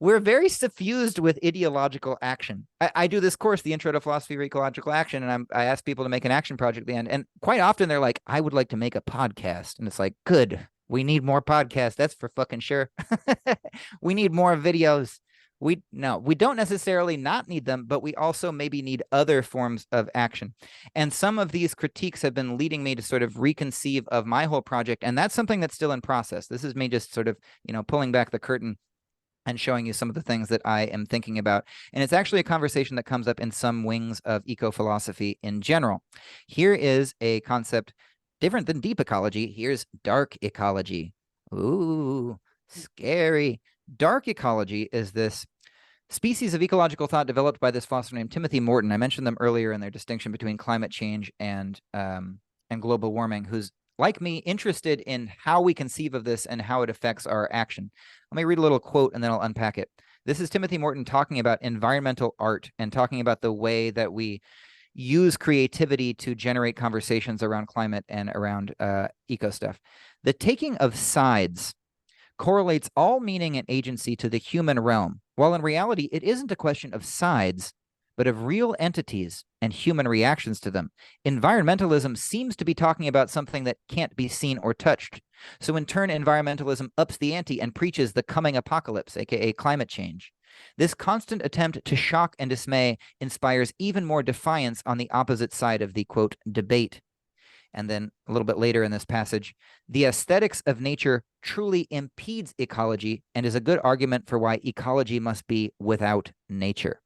We're very suffused with ideological action. I do this course, the Intro to Philosophy of Ecological Action, and I ask people to make an action project at the end. And quite often they're like, I would like to make a podcast. And it's like, good, we need more podcasts. That's for fucking sure. We need more videos. We don't necessarily not need them, but we also maybe need other forms of action. And some of these critiques have been leading me to sort of reconceive of my whole project. And that's something that's still in process. This is me just sort of, pulling back the curtain and showing you some of the things that I am thinking about. And it's actually a conversation that comes up in some wings of eco-philosophy in general. Here is a concept different than deep ecology. Here's dark ecology. Ooh, scary. Dark ecology is this species of ecological thought developed by this philosopher named Timothy Morton. I mentioned them earlier in their distinction between climate change and global warming, who's, like me, interested in how we conceive of this and how it affects our action. Let me read a little quote and then I'll unpack it. This is Timothy Morton talking about environmental art and talking about the way that we use creativity to generate conversations around climate and around eco stuff. The taking of sides correlates all meaning and agency to the human realm, while in reality, it isn't a question of sides, but of real entities and human reactions to them. Environmentalism seems to be talking about something that can't be seen or touched. So in turn, environmentalism ups the ante and preaches the coming apocalypse, aka climate change. This constant attempt to shock and dismay inspires even more defiance on the opposite side of the, quote, debate. And then a little bit later in this passage, the aesthetics of nature truly impedes ecology and is a good argument for why ecology must be without nature.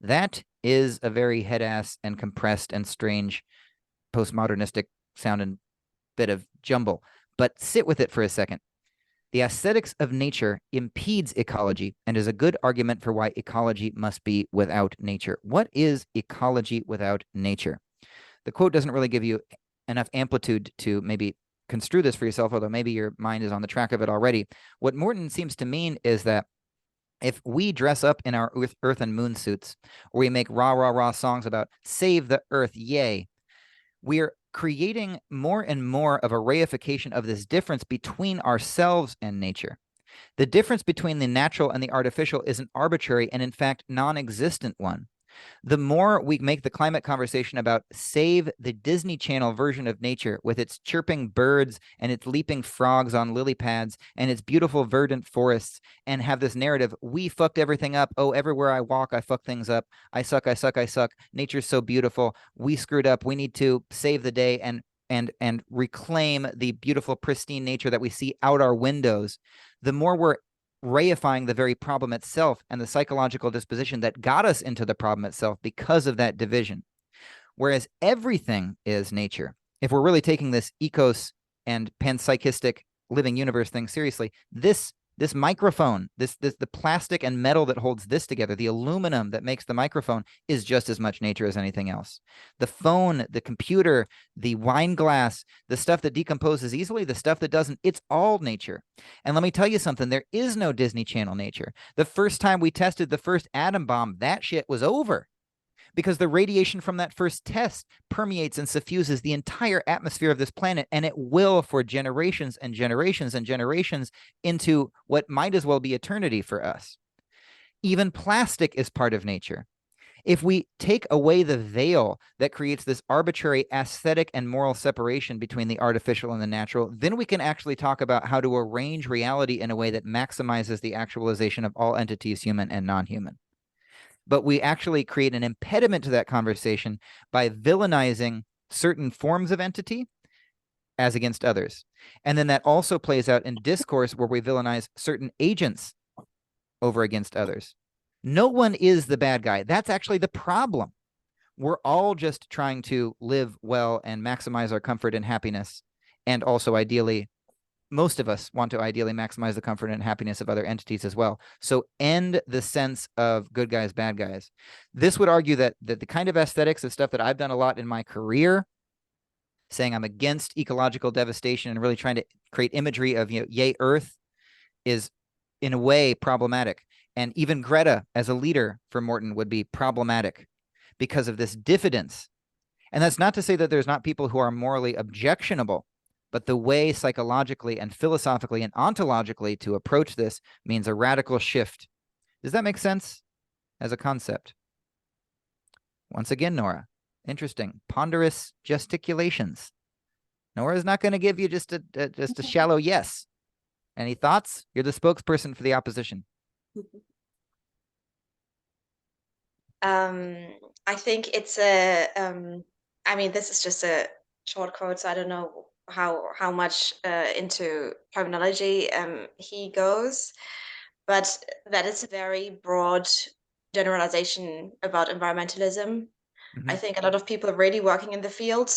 That is a very head-ass and compressed and strange postmodernistic sounding bit of jumble, but sit with it for a second. The aesthetics of nature impedes ecology and is a good argument for why ecology must be without nature. What is ecology without nature? The quote doesn't really give you enough amplitude to maybe construe this for yourself, although maybe your mind is on the track of it already. What Morton seems to mean is that if we dress up in our earth and moon suits, or we make rah, rah, rah songs about save the earth, yay, we're creating more and more of a reification of this difference between ourselves and nature. The difference between the natural and the artificial is an arbitrary and, in fact, non-existent one. The more we make the climate conversation about save the Disney Channel version of nature with its chirping birds and its leaping frogs on lily pads and its beautiful verdant forests, and have this narrative, we fucked everything up. Oh, everywhere I walk, I fuck things up. I suck, I suck, I suck. Nature's so beautiful. We screwed up. We need to save the day and reclaim the beautiful, pristine nature that we see out our windows. The more we're reifying the very problem itself and the psychological disposition that got us into the problem itself because of that division. Whereas everything is nature. If we're really taking this ecos and panpsychistic living universe thing seriously, this microphone, the plastic and metal that holds this together, the aluminum that makes the microphone, is just as much nature as anything else. The phone, the computer, the wine glass, the stuff that decomposes easily, the stuff that doesn't, it's all nature. And let me tell you something, there is no Disney Channel nature. The first time we tested the first atom bomb, that shit was over, because the radiation from that first test permeates and suffuses the entire atmosphere of this planet, and it will for generations and generations and generations into what might as well be eternity for us. Even plastic is part of nature. If we take away the veil that creates this arbitrary aesthetic and moral separation between the artificial and the natural, then we can actually talk about how to arrange reality in a way that maximizes the actualization of all entities, human and non-human. But we actually create an impediment to that conversation by villainizing certain forms of entity as against others. And then that also plays out in discourse where we villainize certain agents over against others. No one is the bad guy. That's actually the problem. We're all just trying to live well and maximize our comfort and happiness. And also ideally, most of us want to ideally maximize the comfort and happiness of other entities as well. So end the sense of good guys, bad guys. This would argue that the kind of aesthetics of stuff that I've done a lot in my career, saying I'm against ecological devastation and really trying to create imagery of, yay, Earth, is in a way problematic. And even Greta as a leader for Morton would be problematic because of this diffidence. And that's not to say that there's not people who are morally objectionable, but the way psychologically and philosophically and ontologically to approach this means a radical shift. Does that make sense as a concept? Once again, Nora, interesting. Ponderous gesticulations. Nora's not going to give you just a shallow yes. Any thoughts? You're the spokesperson for the opposition. I think it's I mean, this is just a short quote, so I don't know how much into terminology he goes, but that is a very broad generalization about environmentalism. I think a lot of people really working in the field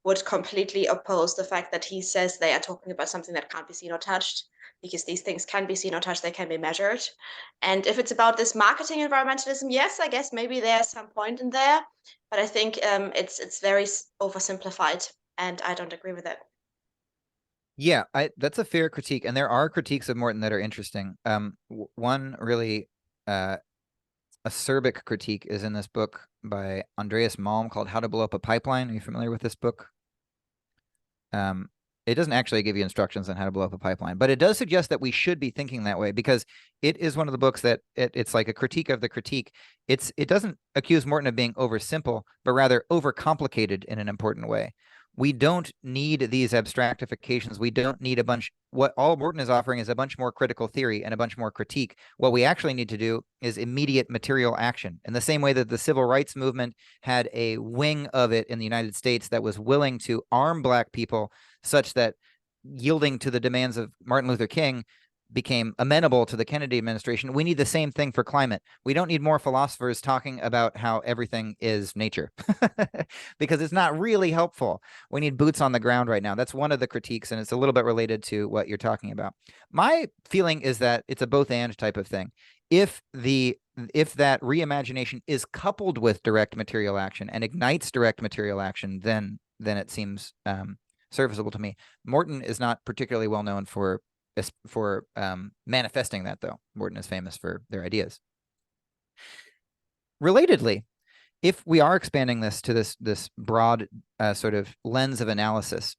would completely oppose the fact that he says they are talking about something that can't be seen or touched, because these things can be seen or touched, they can be measured. And if it's about this marketing environmentalism, yes, I guess maybe there's some point in there, but I think it's very oversimplified, and I don't agree with it. Yeah, that's a fair critique, and there are critiques of Morton that are interesting. One really acerbic critique is in this book by Andreas Malm called How to Blow Up a Pipeline. Are you familiar with this book? It doesn't actually give you instructions on how to blow up a pipeline, but it does suggest that we should be thinking that way, because it is one of the books that it's like a critique of the critique. It doesn't accuse Morton of being oversimple, but rather overcomplicated in an important way. We don't need these abstractifications. We don't need a bunch. What all Morton is offering is a bunch more critical theory and a bunch more critique. What we actually need to do is immediate material action. In the same way that the civil rights movement had a wing of it in the United States that was willing to arm Black people such that yielding to the demands of Martin Luther King became amenable to the Kennedy administration, we need the same thing for climate. We don't need more philosophers talking about how everything is nature because it's not really helpful. We need boots on the ground right now. That's one of the critiques, and it's a little bit related to what you're talking about. My feeling is that it's a both and type of thing. If that reimagination is coupled with direct material action and ignites direct material action, then it seems serviceable to me. Morton is not particularly well known for manifesting that, though. Morton is famous for their ideas. Relatedly, if we are expanding this to this broad sort of lens of analysis,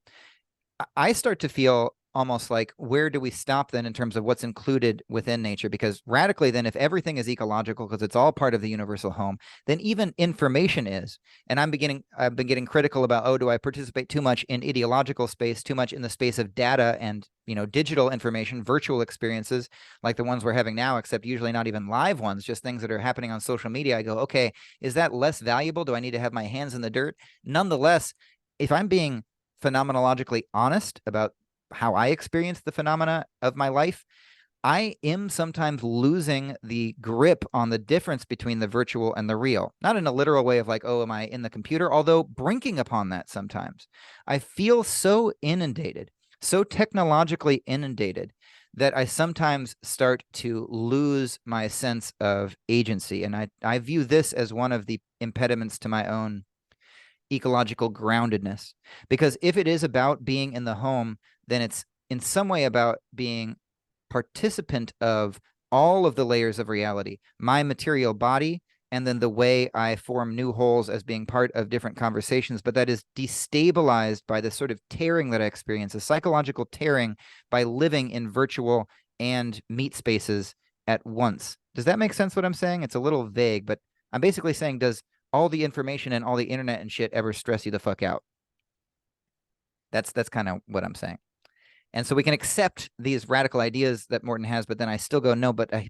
I start to feel almost like, where do we stop then in terms of what's included within nature? Because radically then, if everything is ecological because it's all part of the universal home, then even information is. And I've been getting critical about, oh, do I participate too much in ideological space, too much in the space of data and, digital information, virtual experiences like the ones we're having now, except usually not even live ones, just things that are happening on social media. I go, okay, is that less valuable? Do I need to have my hands in the dirt? Nonetheless, if I'm being phenomenologically honest about how I experience the phenomena of my life, I am sometimes losing the grip on the difference between the virtual and the real. Not in a literal way of like, oh, am I in the computer? Although brinking upon that sometimes. I feel so inundated, so technologically inundated, that I sometimes start to lose my sense of agency. And I view this as one of the impediments to my own ecological groundedness. Because if it is about being in the home, then it's in some way about being participant of all of the layers of reality, my material body, and then the way I form new wholes as being part of different conversations, but that is destabilized by the sort of tearing that I experience, a psychological tearing by living in virtual and meat spaces at once. Does that make sense what I'm saying? It's a little vague, but I'm basically saying, does all the information and all the internet and shit ever stress you the fuck out? That's kind of what I'm saying. And so we can accept these radical ideas that Morton has, but then I still go, no, but a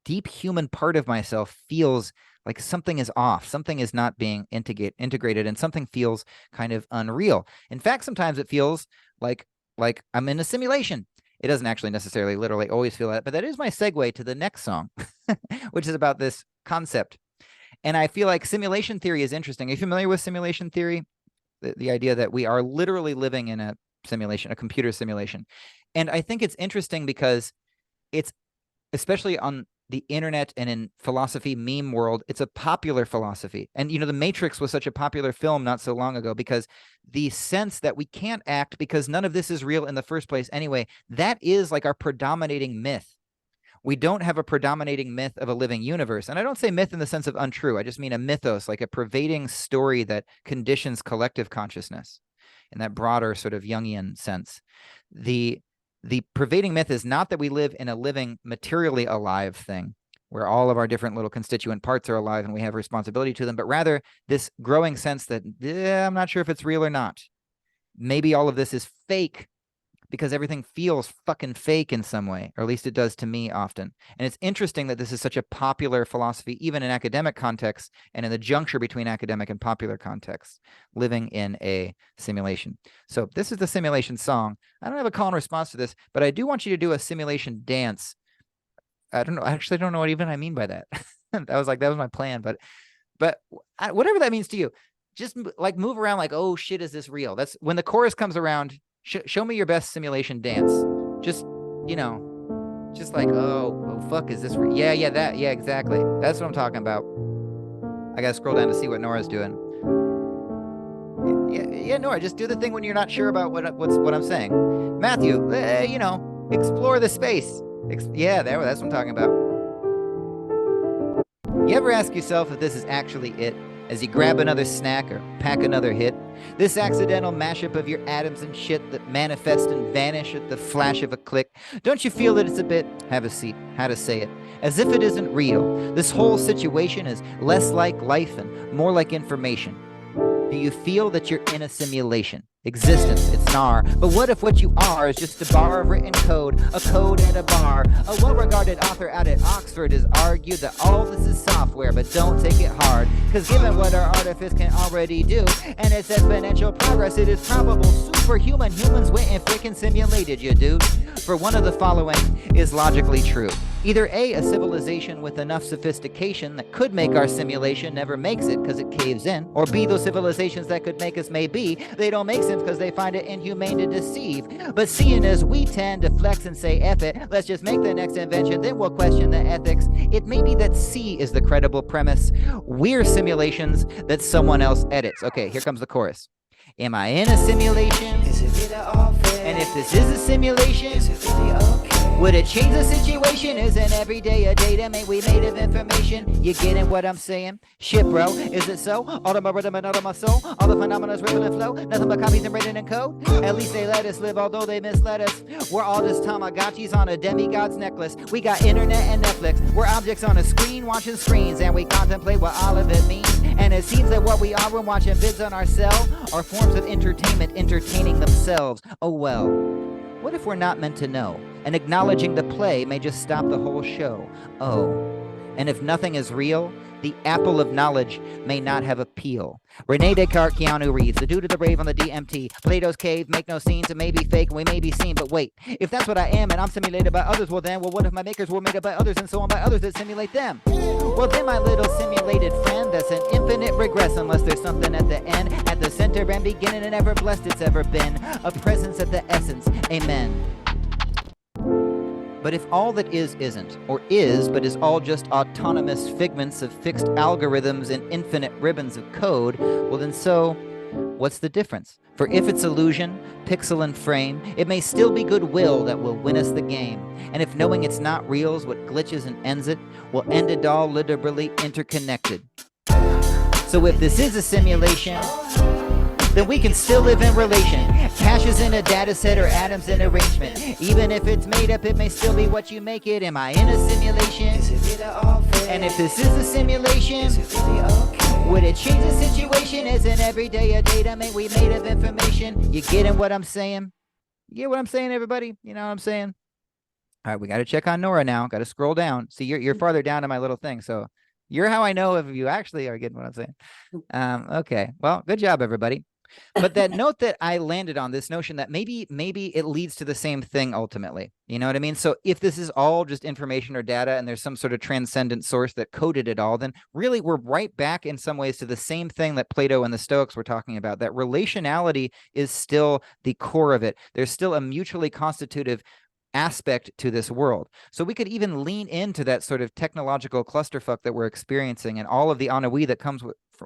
deep human part of myself feels like something is off. Something is not being integrated, and something feels kind of unreal. In fact, sometimes it feels like I'm in a simulation. It doesn't actually necessarily literally always feel that, but that is my segue to the next song, which is about this concept. And I feel like simulation theory is interesting. Are you familiar with simulation theory? The idea that we are literally living in a simulation, a computer simulation. And I think it's interesting because it's, especially on the internet and in philosophy meme world, it's a popular philosophy. And, The Matrix was such a popular film not so long ago because the sense that we can't act because none of this is real in the first place anyway, that is like our predominating myth. We don't have a predominating myth of a living universe. And I don't say myth in the sense of untrue. I just mean a mythos, like a pervading story that conditions collective consciousness in that broader sort of Jungian sense. The pervading myth is not that we live in a living, materially alive thing where all of our different little constituent parts are alive and we have responsibility to them, but rather this growing sense that I'm not sure if it's real or not. Maybe all of this is fake because everything feels fucking fake in some way, or at least it does to me often. And it's interesting that this is such a popular philosophy, even in academic contexts and in the juncture between academic and popular contexts, living in a simulation. So this is the simulation song. I don't have a call and response to this, but I do want you to do a simulation dance. I don't know. I actually don't know what even I mean by that. that was my plan, but whatever that means to you, just like move around like, oh shit, is this real? That's when the chorus comes around. Show me your best simulation dance. Just, just like, oh fuck, is this real? Yeah, exactly. That's what I'm talking about. I gotta scroll down to see what Nora's doing. Yeah, Nora, just do the thing when you're not sure about what I'm saying. Matthew, explore the space. That's what I'm talking about. You ever ask yourself if this is actually it? As you grab another snack or pack another hit, this accidental mashup of your atoms and shit that manifest and vanish at the flash of a click, don't you feel that it's a bit, have a seat, how to say it, as if it isn't real? This whole situation is less like life and more like information. Do you feel that you're in a simulation? Existence, it's nar. But what if what you are is just a bar of written code, a code and a bar? A well-regarded author out at Oxford has argued that all this is software, but don't take it hard. Cause given what our artifice can already do, and its exponential progress, it is probable superhuman humans went and frickin' simulated you, dude. For one of the following is logically true. Either A, a civilization with enough sophistication that could make our simulation never makes it because it caves in, or B, those civilizations that could make us maybe, they don't make sense because they find it inhumane to deceive. But seeing as we tend to flex and say F it, let's just make the next invention, then we'll question the ethics. It may be that C is the credible premise. We're simulations that someone else edits. Okay, here comes the chorus. Am I in a simulation? Is it really all fair? And if this is a simulation, is it really okay? Would it change the situation? Isn't every day a day that we made of information? You getting what I'm saying? Shit, bro, is it so? All of my rhythm and all of my soul, all the phenomena's rhythm and flow, nothing but copies and written in code. At least they let us live, although they misled us. We're all just Tamagotchis on a demigod's necklace. We got internet and Netflix. We're objects on a screen watching screens, and we contemplate what all of it means. And it seems that what we are when watching vids on our cell are forms of entertainment entertaining themselves. Oh well, what if we're not meant to know? And acknowledging the play may just stop the whole show. Oh, and if nothing is real, the apple of knowledge may not have appeal. Rene Descartes, Keanu Reeves, the dude of the rave on the DMT, Plato's cave, make no scenes, it may be fake and we may be seen, but wait, if that's what I am and I'm simulated by others, well what if my makers were made up by others and so on by others that simulate them? Well then, my little simulated friend, that's an infinite regress unless there's something at the end, at the center and beginning, and ever blessed it's ever been, a presence at the essence, amen. But if all that is isn't, or is, but is all just autonomous figments of fixed algorithms and infinite ribbons of code, well then so, what's the difference? For if it's illusion, pixel and frame, it may still be goodwill that will win us the game. And if knowing it's not real is what glitches and ends it, will end it all literally interconnected. So if this is a simulation, then we can still live in relation. Caches in a data set or atoms in arrangement. Even if it's made up, it may still be what you make it. Am I in a simulation? And if this is a simulation, would it change the situation? Isn't every day a data we made of information? You getting what I'm saying? You get what I'm saying, everybody? You know what I'm saying? All right, we got to check on Nora now. Got to scroll down. See, you're farther down in my little thing, so you're how I know if you actually are getting what I'm saying. Okay, well, good job, everybody. But that note that I landed on, this notion that maybe it leads to the same thing ultimately. You know what I mean? So if this is all just information or data and there's some sort of transcendent source that coded it all, then really we're right back in some ways to the same thing that Plato and the Stoics were talking about, that relationality is still the core of it. There's still a mutually constitutive aspect to this world. So we could even lean into that sort of technological clusterfuck that we're experiencing and all of the ennui that comes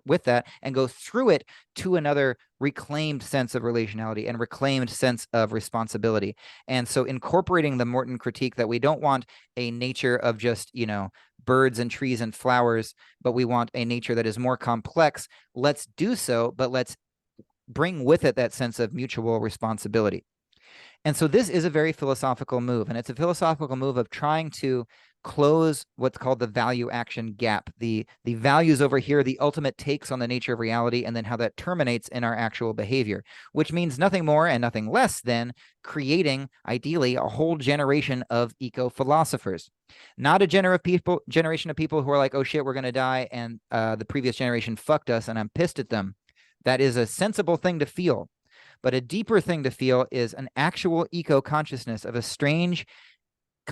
with that, and go through it to another reclaimed sense of relationality and reclaimed sense of responsibility. And so incorporating the Morton critique that we don't want a nature of just, you know, birds and trees and flowers, but we want a nature that is more complex. Let's do so, but let's bring with it that sense of mutual responsibility. And so this is a very philosophical move, and it's a philosophical move of trying to close what's called the value action gap, the values over here, the ultimate takes on the nature of reality, and then how that terminates in our actual behavior, which means nothing more and nothing less than creating, ideally, a whole generation of eco-philosophers. Not a generation of people who are like, oh shit, we're going to die, and the previous generation fucked us, and I'm pissed at them. That is a sensible thing to feel. But a deeper thing to feel is an actual eco-consciousness of a strange,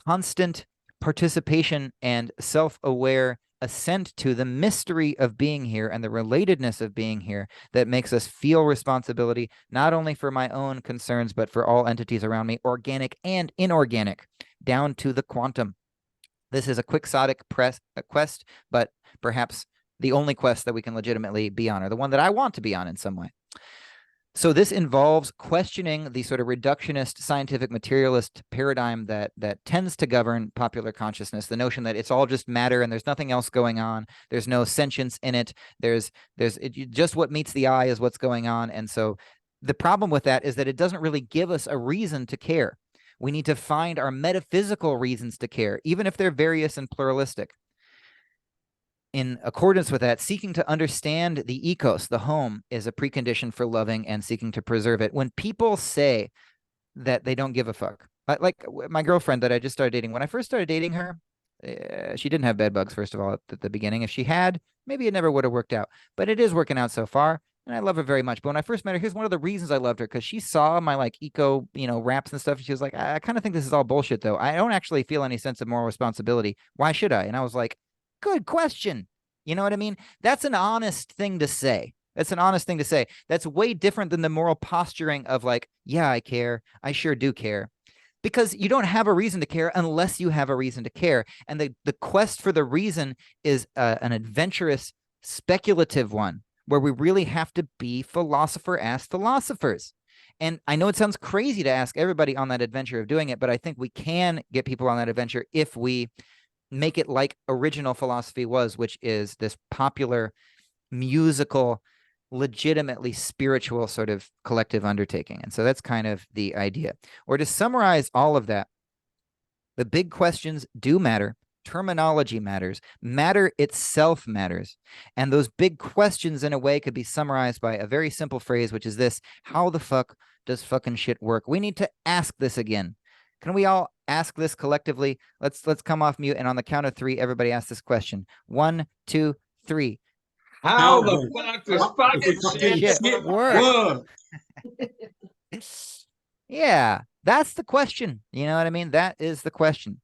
constant participation and self-aware assent to the mystery of being here and the relatedness of being here that makes us feel responsibility, not only for my own concerns, but for all entities around me, organic and inorganic, down to the quantum. This is a quixotic quest, but perhaps the only quest that we can legitimately be on, or the one that I want to be on in some way. So this involves questioning the sort of reductionist scientific materialist paradigm that tends to govern popular consciousness, the notion that it's all just matter and there's nothing else going on. There's no sentience in it. Just what meets the eye is what's going on. And so the problem with that is that it doesn't really give us a reason to care. We need to find our metaphysical reasons to care, even if they're various and pluralistic. In accordance with that, seeking to understand the ecos, the home, is a precondition for loving and seeking to preserve it. When people say that they don't give a fuck, like my girlfriend that I just started dating, when I first started dating her, she didn't have bed bugs, first of all, at the beginning. If she had, maybe it never would have worked out, but it is working out so far. And I love her very much. But when I first met her, here's one of the reasons I loved her, because she saw my like eco, raps and stuff. And she was like, I kind of think this is all bullshit, though. I don't actually feel any sense of moral responsibility. Why should I? And I was like, good question. You know what I mean? That's an honest thing to say. That's an honest thing to say. That's way different than the moral posturing of like, yeah, I care. I sure do care. Because you don't have a reason to care unless you have a reason to care. And the quest for the reason is an adventurous, speculative one, where we really have to be philosopher-ass philosophers. And I know it sounds crazy to ask everybody on that adventure of doing it, but I think we can get people on that adventure if we make it like original philosophy was, which is this popular, musical, legitimately spiritual sort of collective undertaking. And so that's kind of the idea. Or to summarize all of that, the big questions do matter. Terminology matters. Matter itself matters. And those big questions, in a way, could be summarized by a very simple phrase, which is this: how the fuck does fucking shit work? We need to ask this again. Can we all ask this collectively? Let's come off mute, and on the count of 3, everybody ask this question. 1, 2, 3. How the fuck does fucking shit work? Yeah, that's the question. You know what I mean? That is the question.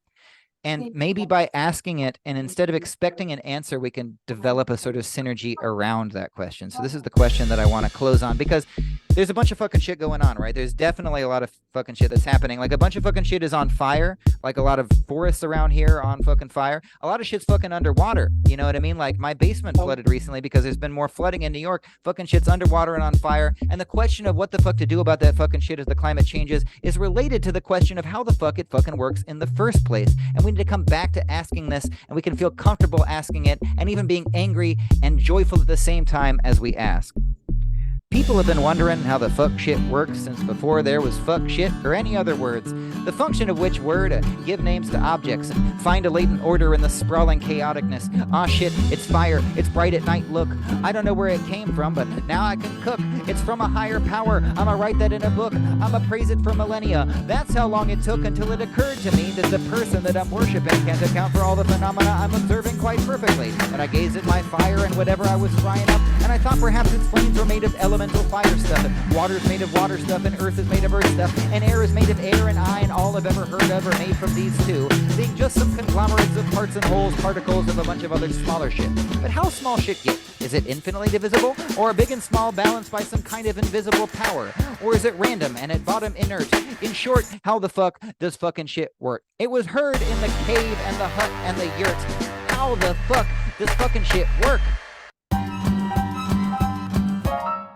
And maybe by asking it, and instead of expecting an answer, we can develop a sort of synergy around that question. So this is the question that I want to close on, because there's a bunch of fucking shit going on, right? There's definitely a lot of fucking shit that's happening. Like, a bunch of fucking shit is on fire. Like, a lot of forests around here are on fucking fire. A lot of shit's fucking underwater. You know what I mean? Like, my basement flooded recently because there's been more flooding in New York. Fucking shit's underwater and on fire. And the question of what the fuck to do about that fucking shit as the climate changes is related to the question of how the fuck it fucking works in the first place. And we need to come back to asking this, and we can feel comfortable asking it, and even being angry and joyful at the same time as we ask. People have been wondering how the fuck shit works since before there was fuck shit or any other words, the function of which were to give names to objects and find a latent order in the sprawling chaoticness. Aw shit, it's fire, it's bright at night, look. I don't know where it came from, but now I can cook. It's from a higher power. I'ma write that in a book. I'ma praise it for millennia. That's how long it took until it occurred to me that the person that I'm worshiping can't account for all the phenomena I'm observing quite perfectly. And I gazed at my fire and whatever I was frying up, and I thought perhaps its flames were made of elemental fire stuff, and water's made of water stuff, and earth is made of earth stuff, and air is made of air, and I and all I've ever heard of are made from these two, being just some conglomerates of parts and wholes, particles of a bunch of other smaller shit. But how small shit get? Is it infinitely divisible, or big and small balanced by some kind of invisible power? Or is it random and at bottom inert? In short, how the fuck does fucking shit work? It was heard in the cave and the hut and the yurt. How the fuck does fucking shit work?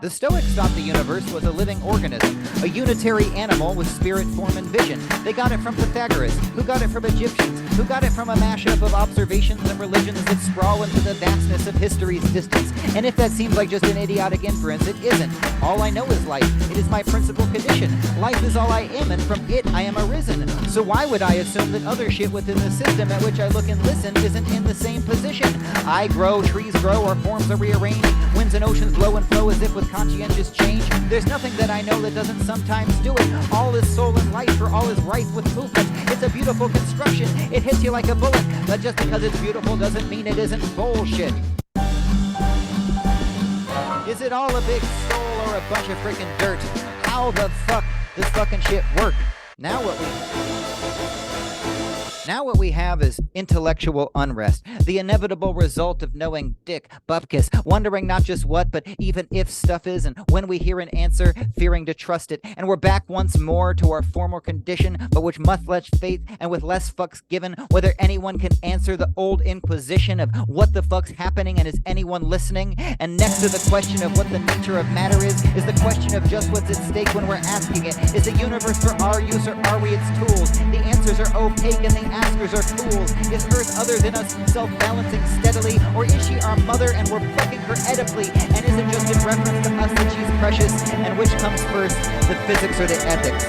The Stoics thought the universe was a living organism, a unitary animal with spirit, form, and vision. They got it from Pythagoras, who got it from Egyptians, who got it from a mashup of observations and religions that sprawl into the vastness of history's distance. And if that seems like just an idiotic inference, it isn't. All I know is life. It is my principal condition. Life is all I am, and from it I am arisen. So why would I assume that other shit within the system at which I look and listen isn't in the same position? I grow, trees grow, our forms are rearranged, winds and oceans blow and flow as if with conscientious change. There's nothing that I know that doesn't sometimes do it. All is soul and life, for all is rife with movement. It's a beautiful construction. It hits you like a bullet, but just because it's beautiful doesn't mean it isn't bullshit. Is it all a big soul or a bunch of freaking dirt? How the fuck does fucking shit work? Now what we have is intellectual unrest, the inevitable result of knowing dick, bupkis, wondering not just what, but even if stuff is, and when we hear an answer, fearing to trust it. And we're back once more to our former condition, but which much less faith and with less fucks given, whether anyone can answer the old inquisition of what the fuck's happening and is anyone listening. And next to the question of what the nature of matter is the question of just what's at stake when we're asking it. Is the universe for our use, or are we its tools? The answers are opaque and the askers are fools. Is Earth other than us, self-balancing steadily, or is she our mother and we're fucking her Oedipally? And is it just in reference to us that she's precious? And which comes first, the physics or the ethics?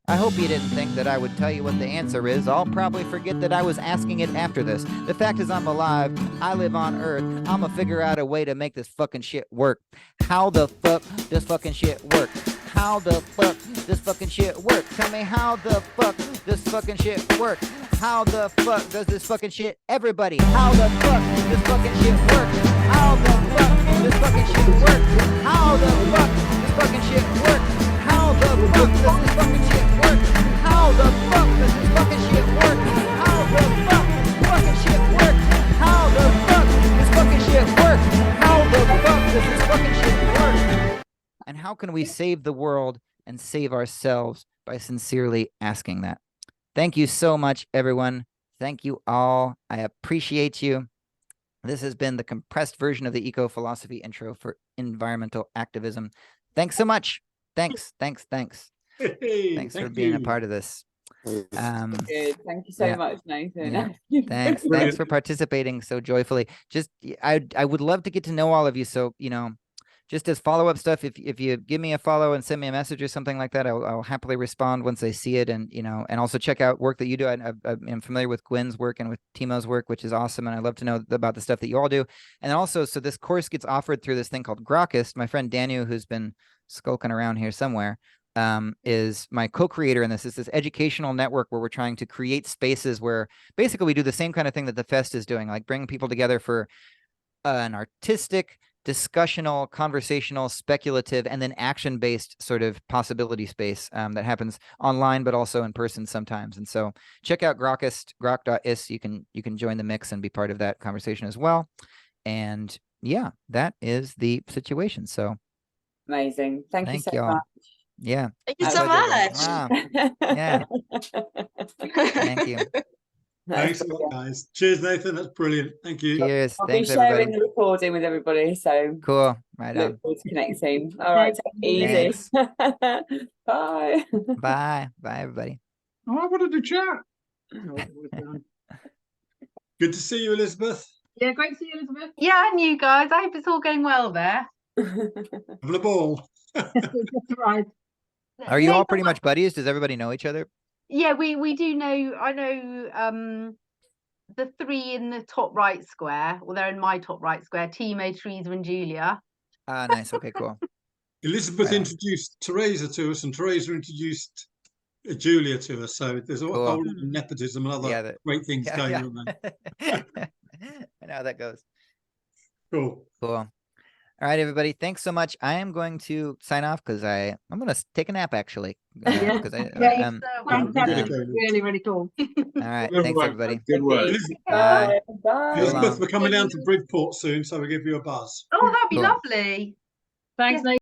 I hope you didn't think that I would tell you what the answer is. I'll probably forget that I was asking it after this. The fact is, I'm alive. I live on Earth. I'ma figure out a way to make this fucking shit work. How the fuck does fucking shit work? How the fuck does fucking shit work? Tell me, how the fuck does fucking shit work? How the fuck does this fucking shit, everybody? How the fuck does fucking shit work? How the fuck does fucking shit work? How the fuck does fucking shit work? How the fuck does this fucking shit work? How the fuck does this fucking shit work? How the fuck does fucking shit work? How the fuck does fucking shit work? How the fuck does this fucking shit work? And how can we save the world and save ourselves by sincerely asking that? Thank you so much, everyone. Thank you all. I appreciate you. This has been the compressed version of the eco-philosophy intro for environmental activism. Thanks so much. Thanks. Hey, Thanks for thank being a you. part of this. Good. Thank you so Yeah. much, Nathan. Yeah. Thanks Brilliant. for participating so joyfully. Just I would love to get to know all of you. So, just as follow-up stuff, if you give me a follow and send me a message or something like that, I'll happily respond once I see it. And and also check out work that you do. I'm familiar with Gwen's work and with Timo's work, which is awesome, and I'd love to know about the stuff that you all do. And also, so this course gets offered through this thing called Grokist. My friend Daniel, who's been skulking around here somewhere, is my co-creator in this. It's this educational network where we're trying to create spaces where basically we do the same kind of thing that the Fest is doing, like bring people together for an artistic, discussional, conversational, speculative, and then action-based sort of possibility space that happens online, but also in person sometimes. And so check out Grokist, grok.is. You can join the mix and be part of that conversation as well. And yeah, that is the situation. So Amazing. Thank you so y'all. much. Yeah. Thank you My so pleasure. much. Yeah. Thank you. Thanks a lot, guys. Cheers, Nathan. That's brilliant. Thank you. Cheers. I'll Thanks, be sharing everybody. the recording with everybody, so Cool. Right on. look forward to connecting. All right, take it easy. Thanks. Bye. Bye. Bye, everybody. Oh, I wanted to chat. Good to see you, Elizabeth. Yeah, great to see you, Elizabeth. Yeah, and you guys. I hope it's all going well there. Having a ball. That's right. Are you all Nathan, pretty much buddies? Does everybody know each other? Yeah, we do know. I know the three in the top right square. Well, they're in my top right square: Timo, Teresa, and Julia. Ah, nice. Okay, cool. Elizabeth Right on. introduced Teresa to us, and Teresa introduced Julia to us. So there's a Cool. whole lot of nepotism and other Yeah, great things going on there. I know how that goes. Cool. Cool. All right, everybody. Thanks so much. I am going to sign off because I'm going to take a nap actually. Yeah. Because Fantastic. Really, really cool. all right. Good Thanks, work, everybody. Good work. Bye. Bye. Elizabeth, long. we're coming down to Bridgeport soon, so we'll give you a buzz. Oh, that'd be Cool. lovely. Thanks, Yeah.